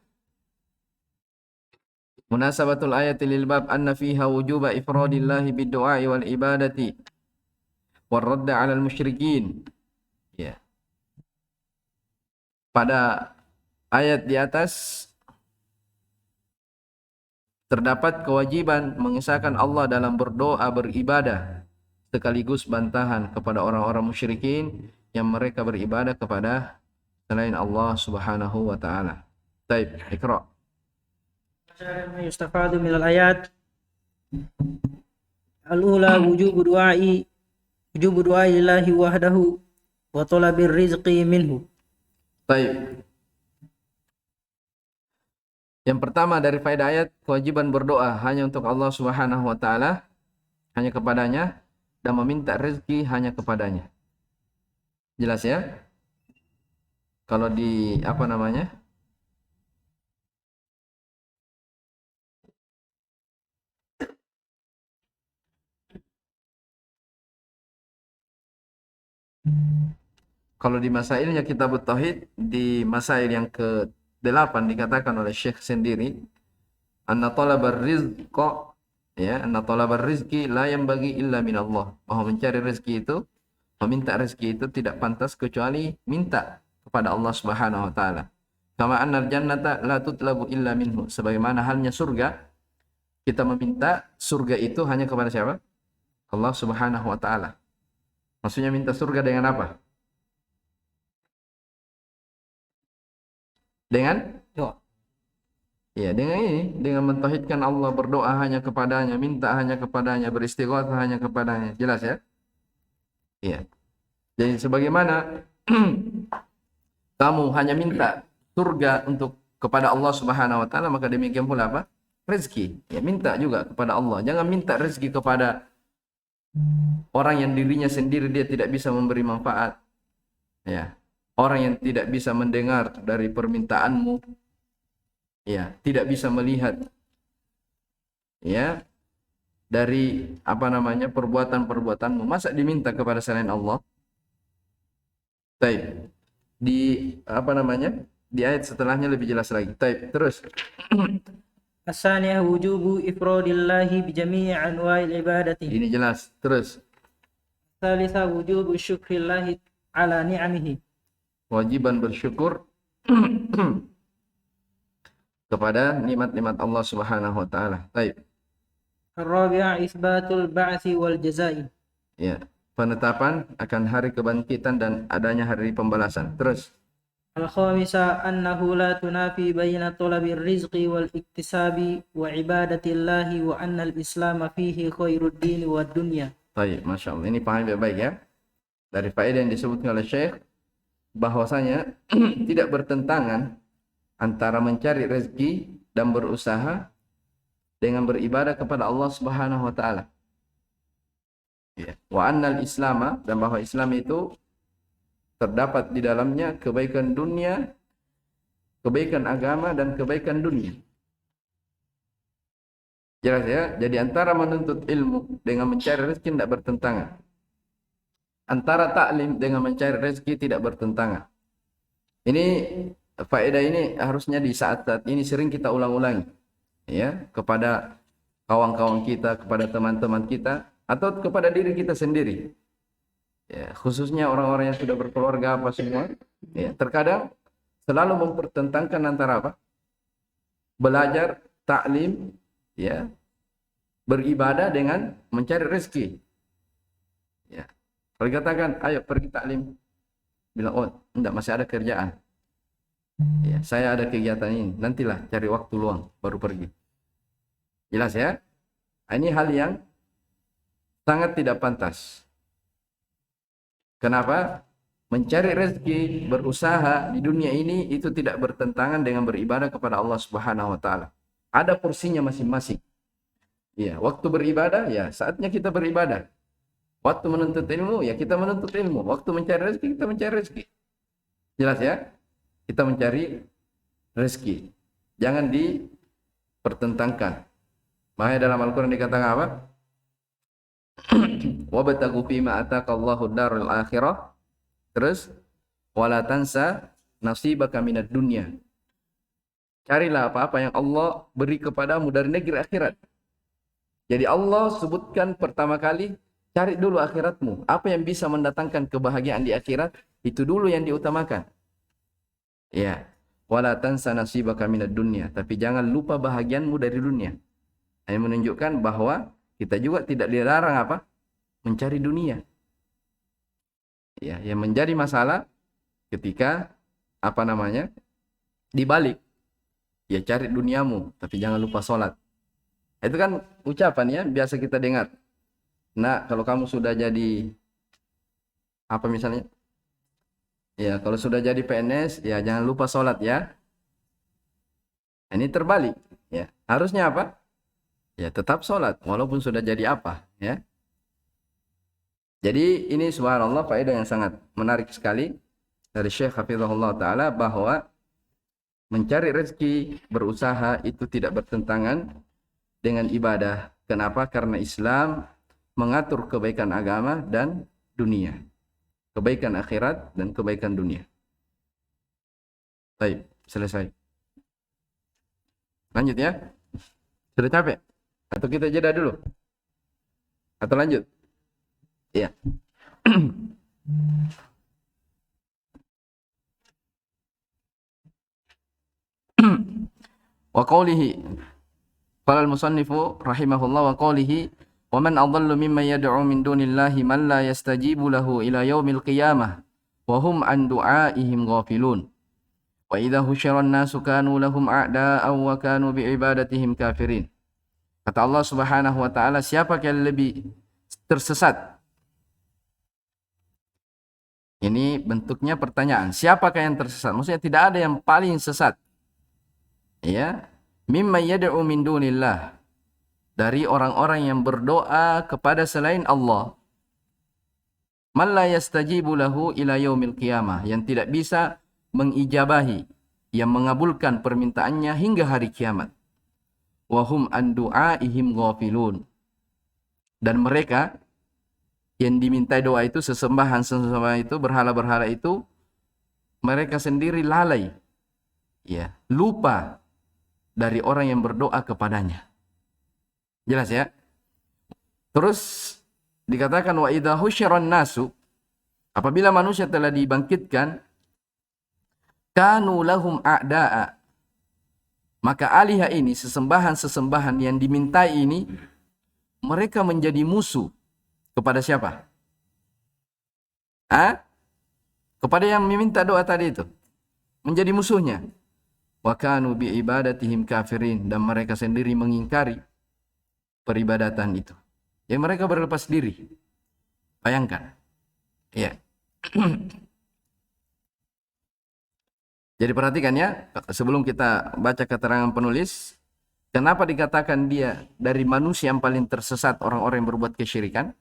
Munasabatul ayati lil bab anna fiha wujuba ifradillahi bid-du'ai wal ibadati war radd 'alal musyrikin. Ya. Pada ayat di atas terdapat kewajiban mengesahkan Allah dalam berdoa, beribadah, sekaligus bantahan kepada orang-orang musyrikin yang mereka beribadah kepada selain Allah Subhanahu wa taala. Baik, Iqra. Yustafadu minal ayat al-ula wujubu du'ai lillahi wahdahu wa talabir rizqi minhu. Baik. Yang pertama dari faedah ayat, kewajiban berdoa hanya untuk Allah Subhanahu wa taala, hanya kepadanya, dan meminta rezeki hanya kepadanya. Jelas ya? Kalau di apa namanya? Kalau di masailnya Kitabut Tauhid, di masail yang ke-8 dikatakan oleh Syekh sendiri, anna talabar rizqa, ya, anna talabar rizqi la yanbaghi illa min Allah, bahwa mencari rezeki itu, meminta rezeki itu tidak pantas kecuali minta kepada Allah Subhanahu wa taala. Kama annal jannata la tutlabu illa minhu, sebagaimana halnya surga, kita meminta surga itu hanya kepada siapa? Allah Subhanahu wa taala. Maksudnya minta surga dengan apa? Dengan Doa. ya, dengan ini, dengan mentauhidkan Allah, berdoa hanya kepadanya, minta hanya kepadanya, beristighatsah hanya kepadanya. Jelas ya? Iya. Jadi sebagaimana kamu hanya minta surga untuk kepada Allah Subhanahu wa taala, maka demikian pula apa? Rezeki. Ya, minta juga kepada Allah. Jangan minta rezeki kepada orang yang dirinya sendiri dia tidak bisa memberi manfaat. Ya. Orang yang tidak bisa mendengar dari permintaanmu. Ya, tidak bisa melihat ya dari apa namanya perbuatan-perbuatanmu. Masa diminta kepada selain Allah? Taib. Di apa namanya? Di ayat setelahnya lebih jelas lagi. Taib. Terus. As-saniyah wujubu ifradillahi bi jami'i anwa'il ibadati. Ini jelas. Terus. Tsalitsah wujubu syukrillahi ala ni'amihi. Kewajiban bersyukur kepada nikmat-nikmat Allah Subhanahu wa taala. Baik. Ar-rabi'ah isbatul ba'tsi wal jazaa'i. Ya, penetapan akan hari kebangkitan dan adanya hari pembalasan. Terus. Al-khamisah annahu la tunafi baina talabir rizqi wal iktisabi wa ibadatillahi wa anna al-islam fihi khairud din wad dunya. Baik, Masya Allah. Ini paham baik-baik ya. Dari faedah yang disebutkan oleh Syekh, bahwasanya tidak bertentangan antara mencari rezeki dan berusaha dengan beribadah kepada Allah Subhanahu wa taala. Ya. Wa annal islama, dan bahwa Islam itu terdapat di dalamnya kebaikan dunia, kebaikan agama, dan kebaikan dunia. Jelas ya? Jadi antara menuntut ilmu dengan mencari rezeki tidak bertentangan. Antara taklim dengan mencari rezeki tidak bertentangan. Ini faedah ini harusnya di saat-saat ini sering kita ulang-ulangi, ya, kepada kawan-kawan kita, kepada teman-teman kita, atau kepada diri kita sendiri. Ya, khususnya orang-orang yang sudah berkeluarga apa semua, ya, terkadang selalu mempertentangkan antara apa? Belajar, taklim, ya, beribadah dengan mencari rezeki. Ya. Kalau dikatakan, ayo pergi taklim, bilang, oh, enggak, masih ada kerjaan. Ya, saya ada kegiatan ini, nantilah cari waktu luang baru pergi. Jelas ya? Ini hal yang sangat tidak pantas. Kenapa? Mencari rezeki, berusaha di dunia ini itu tidak bertentangan dengan beribadah kepada Allah Subhanahu wa taala. Ada porsinya masing-masing. Ya, waktu beribadah ya saatnya kita beribadah. Waktu menuntut ilmu ya kita menuntut ilmu. Waktu mencari rezeki kita mencari rezeki. Jelas ya? Kita mencari rezeki. Jangan dipertentangkan. Makanya dalam Al-Qur'an dikatakan apa? Wabtaghu fima ataqallahu darul akhirah. Terus wala tansa nasibaka minad dunya. Carilah apa-apa yang Allah beri kepadamu dari negeri akhirat. Jadi Allah sebutkan pertama kali, cari dulu akhiratmu. Apa yang bisa mendatangkan kebahagiaan di akhirat, itu dulu yang diutamakan. Ya. Wala tansa nasibaka minad dunya. Tapi jangan lupa bahagianmu dari dunia. Ini menunjukkan bahwa kita juga tidak dilarang apa? Mencari dunia. Ya, yang menjadi masalah ketika apa namanya? Dibalik. Ya cari duniamu, tapi jangan lupa sholat. Itu kan ucapan ya, biasa kita dengar. Nah, kalau kamu sudah jadi apa misalnya? Ya, kalau sudah jadi PNS, ya jangan lupa sholat ya. Ini terbalik. Ya, harusnya apa? Ya tetap sholat, walaupun sudah jadi apa. Ya. Jadi ini subhanallah faedah yang sangat menarik sekali dari Syekh Hafizahullah Ta'ala bahwa mencari rezeki, berusaha itu tidak bertentangan dengan ibadah. Kenapa? Karena Islam mengatur kebaikan agama dan dunia. Kebaikan akhirat dan kebaikan dunia. Baik, selesai. Lanjut ya. Sudah capek? Atau kita jeda dulu? Atau lanjut? Iya. Wa qawlihi qala al-musannifu rahimahullah wa qawlihi wa man adallu mimman yad'u min dunillahi man la yastajibu lahu ila yaumil qiyamah wa hum an du'aihim ghafilun wa idza husyira an-nasu kanu lahum a'da'an wa kanu bi ibadatihim kafirin. Kata Allah Subhanahu wa taala, siapa yang lebih tersesat? Ini bentuknya pertanyaan. Siapakah yang tersesat? Maksudnya tidak ada yang paling sesat. Ya, mimma yad'u min dunillah. Dari orang-orang yang berdoa kepada selain Allah. Man la yastajibu lahu ila yaumil qiyamah, yang tidak bisa mengijabahi, yang mengabulkan permintaannya hingga hari kiamat. Wa hum an du'aihim ghafilun. Dan mereka yang dimintai doa itu, sesembahan itu, berhala-berhala itu, mereka sendiri lalai, ya, lupa dari orang yang berdoa kepadanya. Jelas ya? Terus dikatakan wa idza husyiran nasu, apabila manusia telah dibangkitkan, kanu lahum a'da'a, maka aliha ini, sesembahan-sesembahan yang dimintai ini, mereka menjadi musuh kepada siapa? Kepada yang meminta doa tadi itu. Menjadi musuhnya. Wa kanu bi ibadatihim kafirin, dan mereka sendiri mengingkari peribadatan itu. Yang mereka berlepas diri. Bayangkan. Ya. Jadi perhatikan ya, sebelum kita baca keterangan penulis, kenapa dikatakan dia dari manusia yang paling tersesat, orang-orang yang berbuat kesyirikan?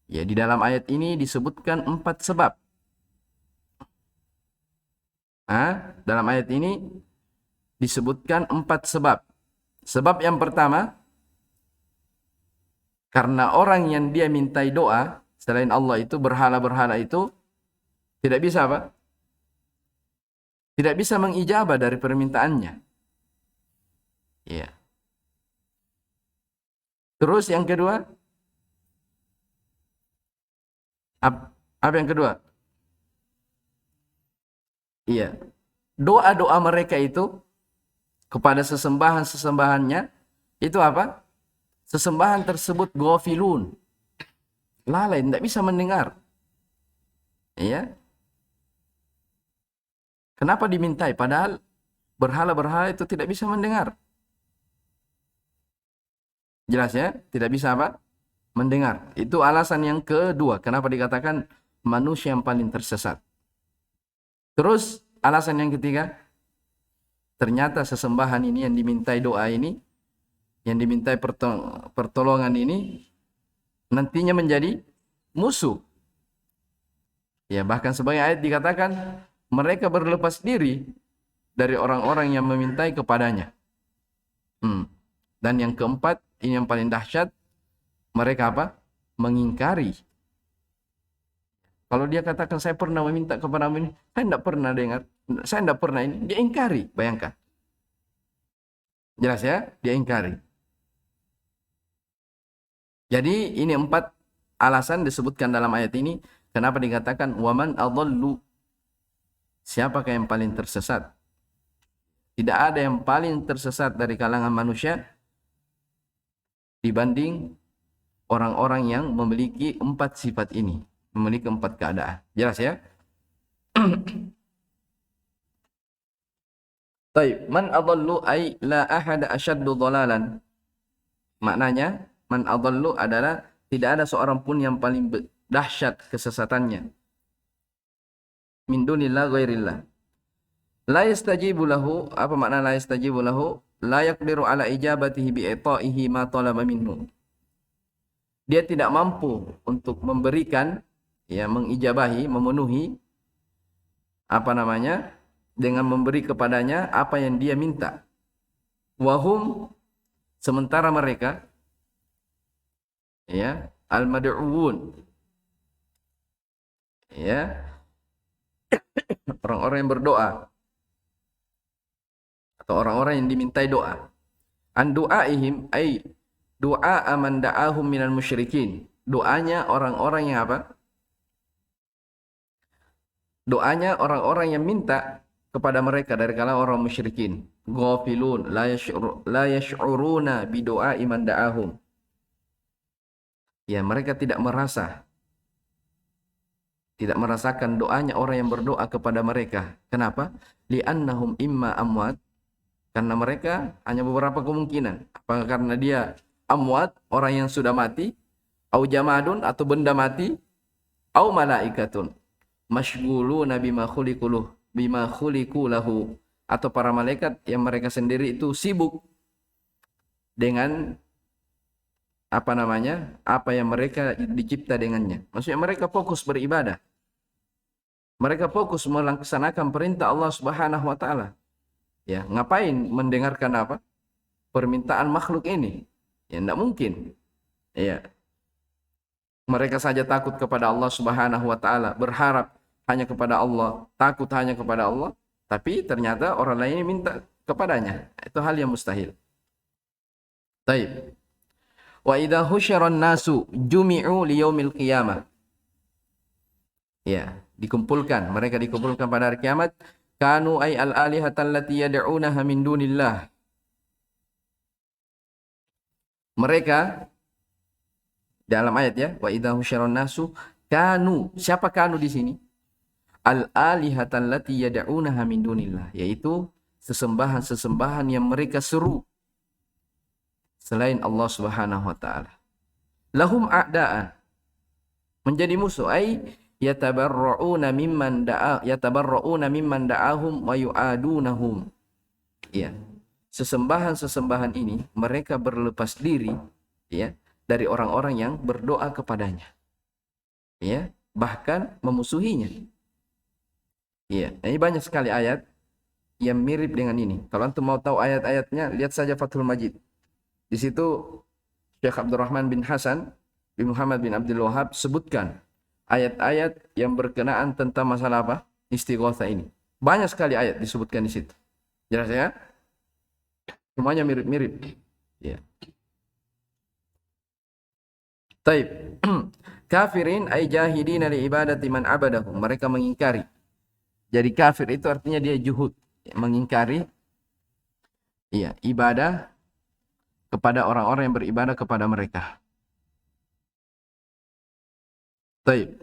Ya, di dalam ayat ini disebutkan 4 sebab. Dalam ayat ini disebutkan 4 sebab. Sebab yang pertama, karena orang yang dia mintai doa selain Allah itu, berhala-berhala itu, tidak bisa apa? Tidak bisa mengijabah dari permintaannya. Ya. Terus yang kedua, Apa yang kedua? Iya. Doa-doa mereka itu kepada sesembahan-sesembahannya itu apa? Sesembahan tersebut ghafilun. Lalai, tidak bisa mendengar. Iya. Kenapa dimintai? Padahal berhala-berhala itu tidak bisa mendengar. Jelas ya? Tidak bisa apa? Mendengar. Itu alasan yang kedua. Kenapa dikatakan manusia yang paling tersesat. Terus alasan yang ketiga, ternyata sesembahan ini yang dimintai doa ini, yang dimintai pertolongan ini, nantinya menjadi musuh. Ya, bahkan sebagai ayat dikatakan, mereka berlepas diri dari orang-orang yang memintai kepadanya. Dan yang keempat, ini yang paling dahsyat, mereka apa? Mengingkari. Kalau dia katakan saya pernah meminta kepada ini, saya tidak pernah dengar, saya tidak pernah ini, dia ingkari, bayangkan. Jelas ya? Dia ingkari. Jadi ini 4 alasan disebutkan dalam ayat ini, kenapa dikatakan waman adallu. Siapakah yang paling tersesat? Tidak ada yang paling tersesat dari kalangan manusia dibanding orang-orang yang memiliki 4 sifat ini, memiliki 4 keadaan. Jelas ya? Baik, man adallu ay la ahada asyaddu dhalalan. Maknanya, man adallu adalah tidak ada seorang pun yang paling dahsyat kesesatannya. Min dunillah ghairillah. La yastajibu lahu, apa makna la yastajibu lahu? La yaqdiru ala ijabatihi bi'ita'ihi ma talaba minhu. Dia tidak mampu untuk memberikan, ya, mengijabahi, memenuhi dengan memberi kepadanya apa yang dia minta. Wahum, sementara mereka, ya, al-mad'uun, ya, orang-orang yang berdoa atau orang-orang yang dimintai doa. An du'aihim ay du'a man da'ahum minal musyrikin. Doanya orang-orang yang apa? Doanya orang-orang yang minta kepada mereka dari kalangan orang musyrikin. Ghafilun la yash'uruna bi du'ai man da'ahum. Ya, mereka tidak merasakan doanya orang yang berdoa kepada mereka. Kenapa? Li'annahum imma amwat. Karena mereka hanya beberapa kemungkinan. Apakah karena dia amwat, orang yang sudah mati, au jamadun, atau benda mati, au malaikatun masyghuluna bima khuliqu lahu, atau para malaikat yang mereka sendiri itu sibuk dengan apa yang mereka dicipta dengannya. Maksudnya mereka fokus beribadah. Mereka fokus melaksanakan perintah Allah Subhanahu wa taala. Ya, ngapain mendengarkan apa? Permintaan makhluk ini. Ya, enggak mungkin. Ya. Mereka saja takut kepada Allah Subhanahu wa taala, berharap hanya kepada Allah, takut hanya kepada Allah, tapi ternyata orang lain minta kepadanya. Itu hal yang mustahil. Baik. Wa idza husyiran nasu jumi'u liyaumil qiyamah. Ya, mereka dikumpulkan pada hari kiamat. Kanu ay al-alihata allati yad'unaha min dunillah. Mereka dalam ayat ya, wa idza husyiran nasu kanu. Siapa kanu di sini? Al-alihata allati yad'unaha min dunillah, yaitu sesembahan-sesembahan yang mereka seru selain Allah Subhanahu wa taala. Lahum a'da'an, menjadi musuh, ay yatabarra'una mimman da'ahum wa yu'adunahum. Ya. Sesembahan-sesembahan ini mereka berlepas diri, ya, dari orang-orang yang berdoa kepadanya. Ya, bahkan memusuhinya. Ya, ini banyak sekali ayat yang mirip dengan ini. Kalau antum mau tahu ayat-ayatnya, lihat saja Fathul Majid. Di situ Syekh Abdurrahman bin Hasan bin Muhammad bin Abdul Wahab sebutkan ayat-ayat yang berkenaan tentang masalah apa? Istighatsah ini. Banyak sekali ayat disebutkan di situ. Jelas ya? Semuanya mirip-mirip. Ya. Taib. Kafirin ay jahidina li ibadati man abadahum. Mereka mengingkari. Jadi kafir itu artinya dia juhud, mengingkari ibadah kepada orang-orang yang beribadah kepada mereka. Baik.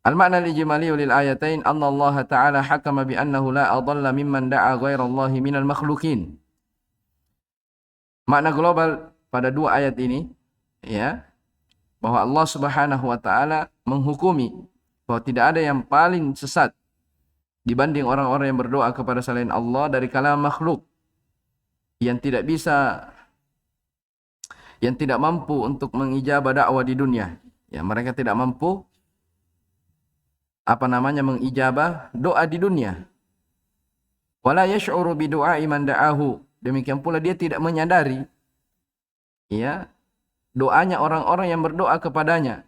Al-ma'na al-ijmali lil ayatain anna Allah Ta'ala hakama bi annahu la adalla mimman da'a ghaira Allah minal makhlukin. Makna global pada dua ayat ini ya, bahwa Allah Subhanahu wa taala menghukumi bahwa tidak ada yang paling sesat dibanding orang-orang yang berdoa kepada selain Allah dari kalangan makhluk yang tidak mampu untuk mengijabah dakwah di dunia. Ya, mereka tidak mampu mengijabah doa di dunia. Wala yash'uru bi du'ai man da'ahu. Demikian pula dia tidak menyadari doanya orang-orang yang berdoa kepadanya.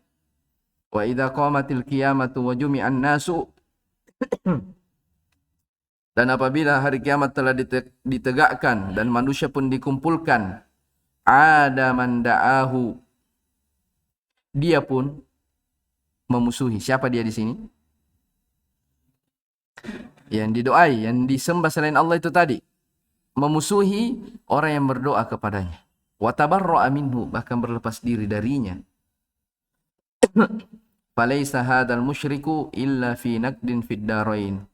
Wa idza qamatil qiyamatu wa jumi'an nasu. Dan apabila hari kiamat telah ditegakkan dan manusia pun dikumpulkan, ada man da'ahu, dia pun memusuhi. Siapa dia di sini? Yang didoai, yang disembah selain Allah itu tadi. Memusuhi orang yang berdoa kepadanya. Wa tabarra'a minhu, bahkan berlepas diri darinya. Falaysa hadzal musyriku illa fi naqdin fid darain.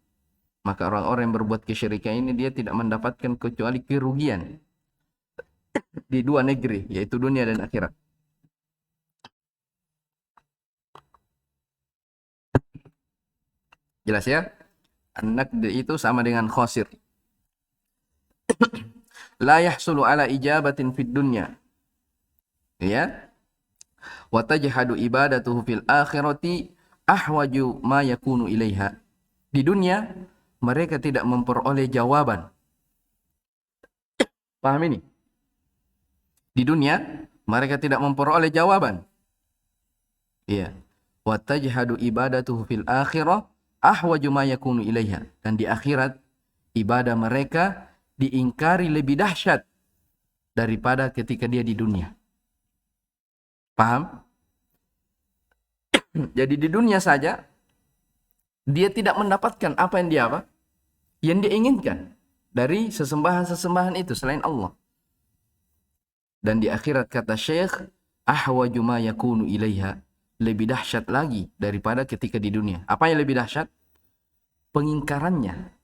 Maka orang-orang yang berbuat kesyirikan ini dia tidak mendapatkan kecuali kerugian di dua negeri, yaitu dunia dan akhirat. Jelas ya? An-naqd itu sama dengan khosir. La yahsulu ala ijabatin fid dunya. Ya. Wa tajhadu ibadatuhu fil akhirati ahwaju ma yakunu ilaiha. Di dunia mereka tidak memperoleh jawaban. Paham ini? Di dunia mereka tidak memperoleh jawaban. Iya. Wa tajhadu ibadatuhu fil akhirah ahwaju ma yakunu ilaiha. Dan di akhirat ibadah mereka diingkari lebih dahsyat daripada ketika dia di dunia. Paham? Jadi di dunia saja dia tidak mendapatkan apa yang dia inginkan dari sesembahan-sesembahan itu selain Allah. Dan di akhirat kata Syekh, ahwaju ma yakunu ilaiha, lebih dahsyat lagi daripada ketika di dunia. Apa yang lebih dahsyat? Pengingkarannya.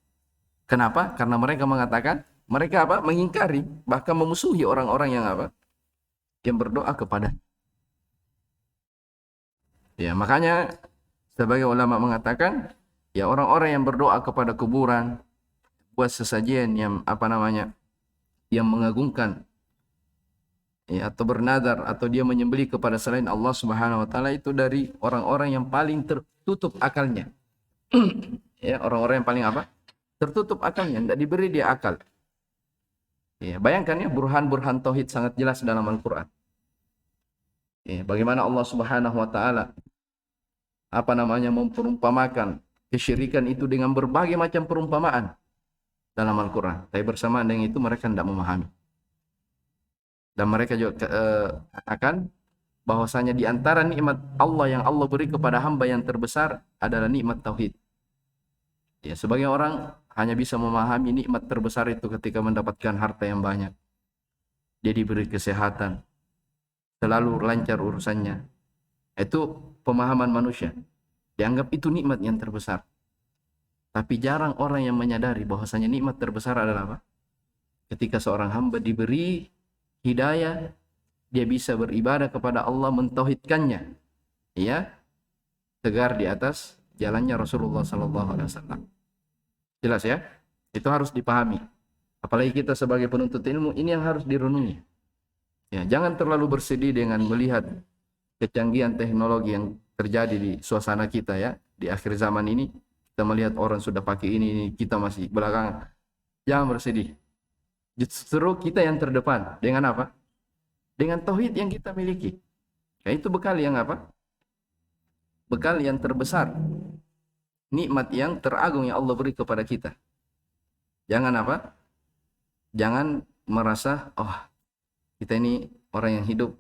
Kenapa? Karena mereka mengatakan, mereka mengingkari, bahkan memusuhi orang-orang yang yang berdoa kepada. Ya, makanya sebagai ulama mengatakan, ya orang-orang yang berdoa kepada kuburan, buat sesajian yang yang mengagungkan, ya, atau bernadar, atau dia menyembelih kepada selain Allah Subhanahu wa taala, itu dari orang-orang yang paling tertutup akalnya. Ya, orang-orang yang paling tertutup akalnya, tidak diberi dia akal. Ya, bayangkan ya, burhan-burhan tauhid sangat jelas dalam Al-Qur'an. Ya, bagaimana Allah Subhanahu wa taala memperumpamakan kesyirikan itu dengan berbagai macam perumpamaan dalam Al-Qur'an. Tapi bersamaan dengan itu mereka tidak memahami. Dan mereka juga katakan bahwasanya di antara nikmat Allah yang Allah beri kepada hamba yang terbesar adalah nikmat tauhid. Ya, sebagian orang hanya bisa memahami nikmat terbesar itu ketika mendapatkan harta yang banyak. Dia diberi kesehatan, selalu lancar urusannya. Itu pemahaman manusia. Dianggap itu nikmat yang terbesar. Tapi jarang orang yang menyadari bahwasanya nikmat terbesar adalah ketika seorang hamba diberi hidayah, dia bisa beribadah kepada Allah, mentauhidkannya. Ya, tegar di atas jalannya Rasulullah SAW. Jelas ya? Itu harus dipahami. Apalagi kita sebagai penuntut ilmu, ini yang harus direnungi. Ya, jangan terlalu bersedih dengan melihat kecanggihan teknologi yang terjadi di suasana kita ya. Di akhir zaman ini, kita melihat orang sudah pakai ini, kita masih belakangan. Jangan bersedih. Justru kita yang terdepan. Dengan apa? Dengan tauhid yang kita miliki. Ya, itu bekal yang bekal yang terbesar. Nikmat yang teragung yang Allah beri kepada kita. Jangan Jangan merasa, oh, kita ini orang yang hidup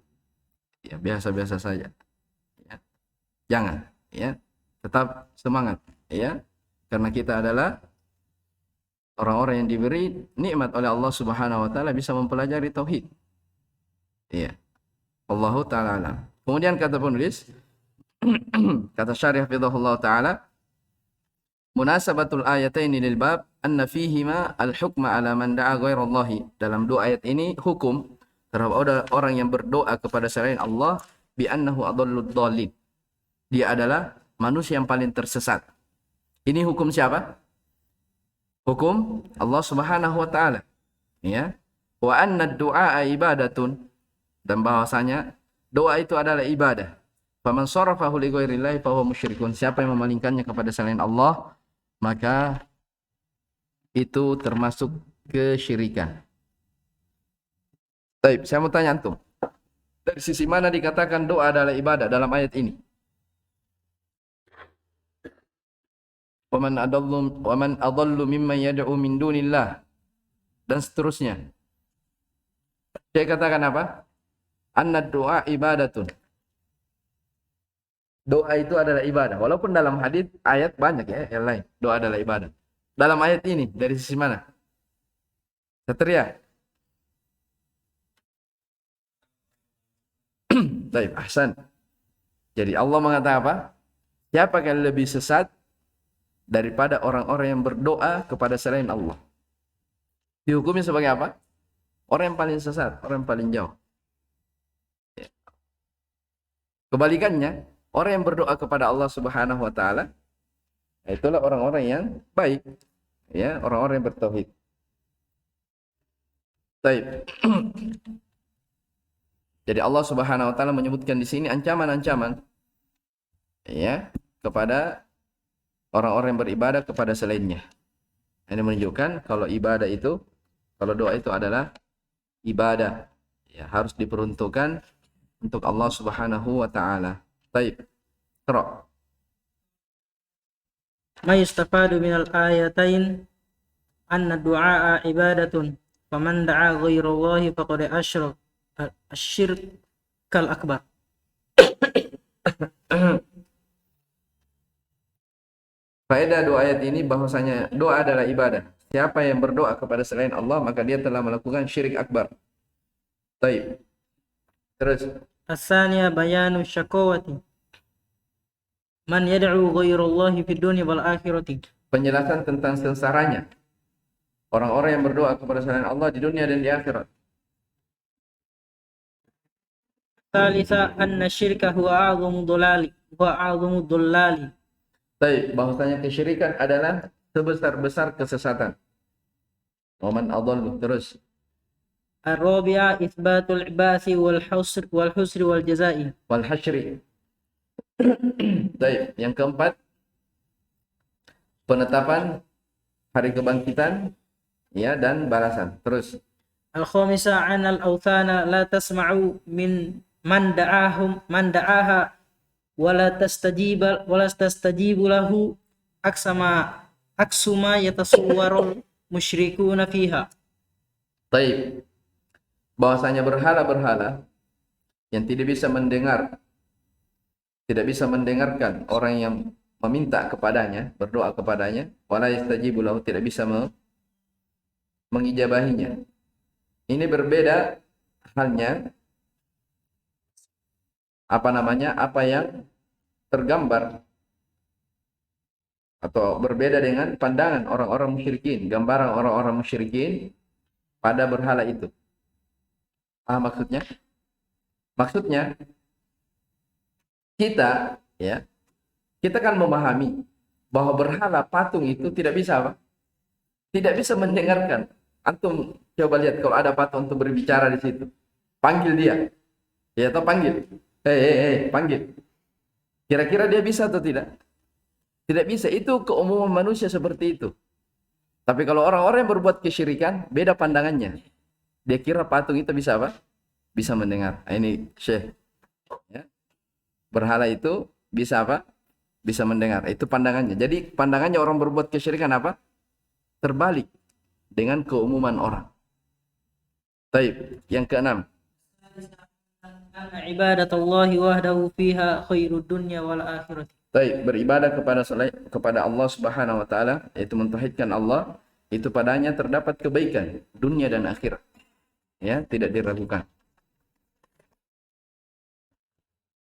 ya biasa-biasa saja. Jangan, ya. Tetap semangat, ya. Karena kita adalah orang-orang yang diberi nikmat oleh Allah Subhanahu wa taala bisa mempelajari tauhid. Iya. Allahu taala alam. Kemudian kata penulis, kata Syarih hafizahullah taala, munasabatul ayataini lil bab anna fihima al-hukma ala man da'a ghairallahi. Dalam dua ayat ini hukum terhadap orang yang berdoa kepada selain Allah bi annahu adallud dhalin. Dia adalah manusia yang paling tersesat. Ini hukum siapa? Hukum Allah Subhanahu wa taala. Ya. Wa anna ad-du'a ibadatun, dan bahwasanya doa itu adalah ibadah. Faman sarafahu li ghairillahi fa huwa musyrikun. Siapa yang memalingkannya kepada selain Allah, maka itu termasuk kesyirikan. Baik, saya mau tanya antum. Dari sisi mana dikatakan doa adalah ibadah dalam ayat ini? Waman adallu mimman yad'u min dunillah, dan seterusnya. Saya katakan apa? Anna doa ibadatun. Doa itu adalah ibadah. Walaupun dalam hadis ayat banyak ya yang lain. Doa adalah ibadah. Dalam ayat ini dari sisi mana? Satria. Baik, ahsan. Jadi Allah mengatakan apa? Siapa yang lebih sesat daripada orang-orang yang berdoa kepada selain Allah? Dihukumi sebagai apa? Orang yang paling sesat, orang yang paling jauh. Kebalikannya, orang yang berdoa kepada Allah Subhanahu wa taala, itulah orang-orang yang baik, ya, orang-orang yang bertauhid. Baik. Jadi Allah Subhanahu wa taala menyebutkan di sini ancaman-ancaman, ya, kepada orang-orang yang beribadah kepada selainnya. Ini menunjukkan kalau ibadah itu, kalau doa itu adalah ibadah, ya, harus diperuntukkan untuk Allah Subhanahu wa taala. Baik. Qra. Ma yustafadu minal ayatain anna du'a ibadatun faman da'a ghairallahi faqad asyrak asyirkal akbar. Faedah dua ayat ini bahwasanya doa adalah ibadah. Siapa yang berdoa kepada selain Allah maka dia telah melakukan syirik akbar. Baik. Terus As-saniya bayanu syakawati man yad'u ghairallahi fid dunya wal akhirati. Penjelasan tentang sengsaranya orang-orang yang berdoa kepada selain Allah di dunia dan di akhirat. Thalitha anna syirka huwa a'zamu dhalali. Baik, bahwasanya kesyirikan adalah sebesar-besar kesesatan. Waman adallu. Terus Ar-rabi'a itsbatul ibasi wal husri wal jazai. wal hasyri. Baik, yang keempat penetapan hari kebangkitan, ya, dan balasan. Terus Al-khamisa an al-awthana la tasma'u min man da'aha wala tastajibu lahu aksuma yatasawwarul musyrikuna fiha. baik, bahwasanya berhala-berhala yang tidak bisa mendengarkan orang yang meminta kepadanya, berdoa kepadanya, wala yastajibu lahu, tidak bisa mengijabahinya. Ini berbeda halnya apa yang tergambar, atau berbeda dengan pandangan orang-orang musyrikin, gambaran orang-orang musyrikin pada berhala itu. Maksudnya? Maksudnya kita, ya, kita kan memahami bahwa berhala patung itu tidak bisa apa? Tidak bisa mendengarkan. Antum coba lihat kalau ada patung untuk berbicara di situ. Panggil dia. Ya, atau panggil. Hei, panggil. Kira-kira dia bisa atau tidak? Tidak bisa. Itu keumuman manusia seperti itu. Tapi kalau orang-orang yang berbuat kesyirikan, beda pandangannya. Dia kira patung itu bisa apa? Bisa mendengar. Ini Syekh. Ya. Berhala itu bisa apa? Bisa mendengar. Itu pandangannya. Jadi pandangannya orang berbuat kesyirikan apa? Terbalik dengan keumuman orang. Baik, yang keenam. أن عبادة الله وحده فيها خير الدنيا والآخرة. Baik, beribadah kepada Allah Subhanahu wa taala, yaitu mentauhidkan Allah, itu padanya terdapat kebaikan dunia dan akhirat. Ya, tidak diragukan.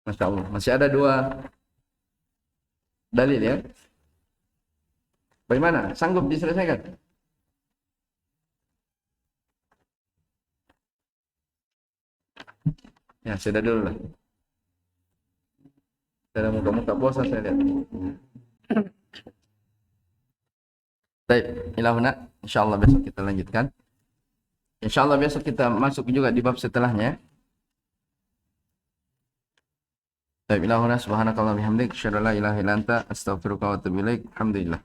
Masya Allah. Masih ada 2 dalil ya. Bagaimana? Sanggup diselesaikan? Ya, sudah dulu lah. Ada muka-muka bosan saya lihat. Baik, ilahuna. Insyaallah besok kita lanjutkan. Insyaallah besok kita masuk juga di bab setelahnya. Baik, ilahuna subhanakallah bihamdik, asyhadu an la ilaha illa anta, astaghfiruka wa atubu ilaik. Alhamdulillah.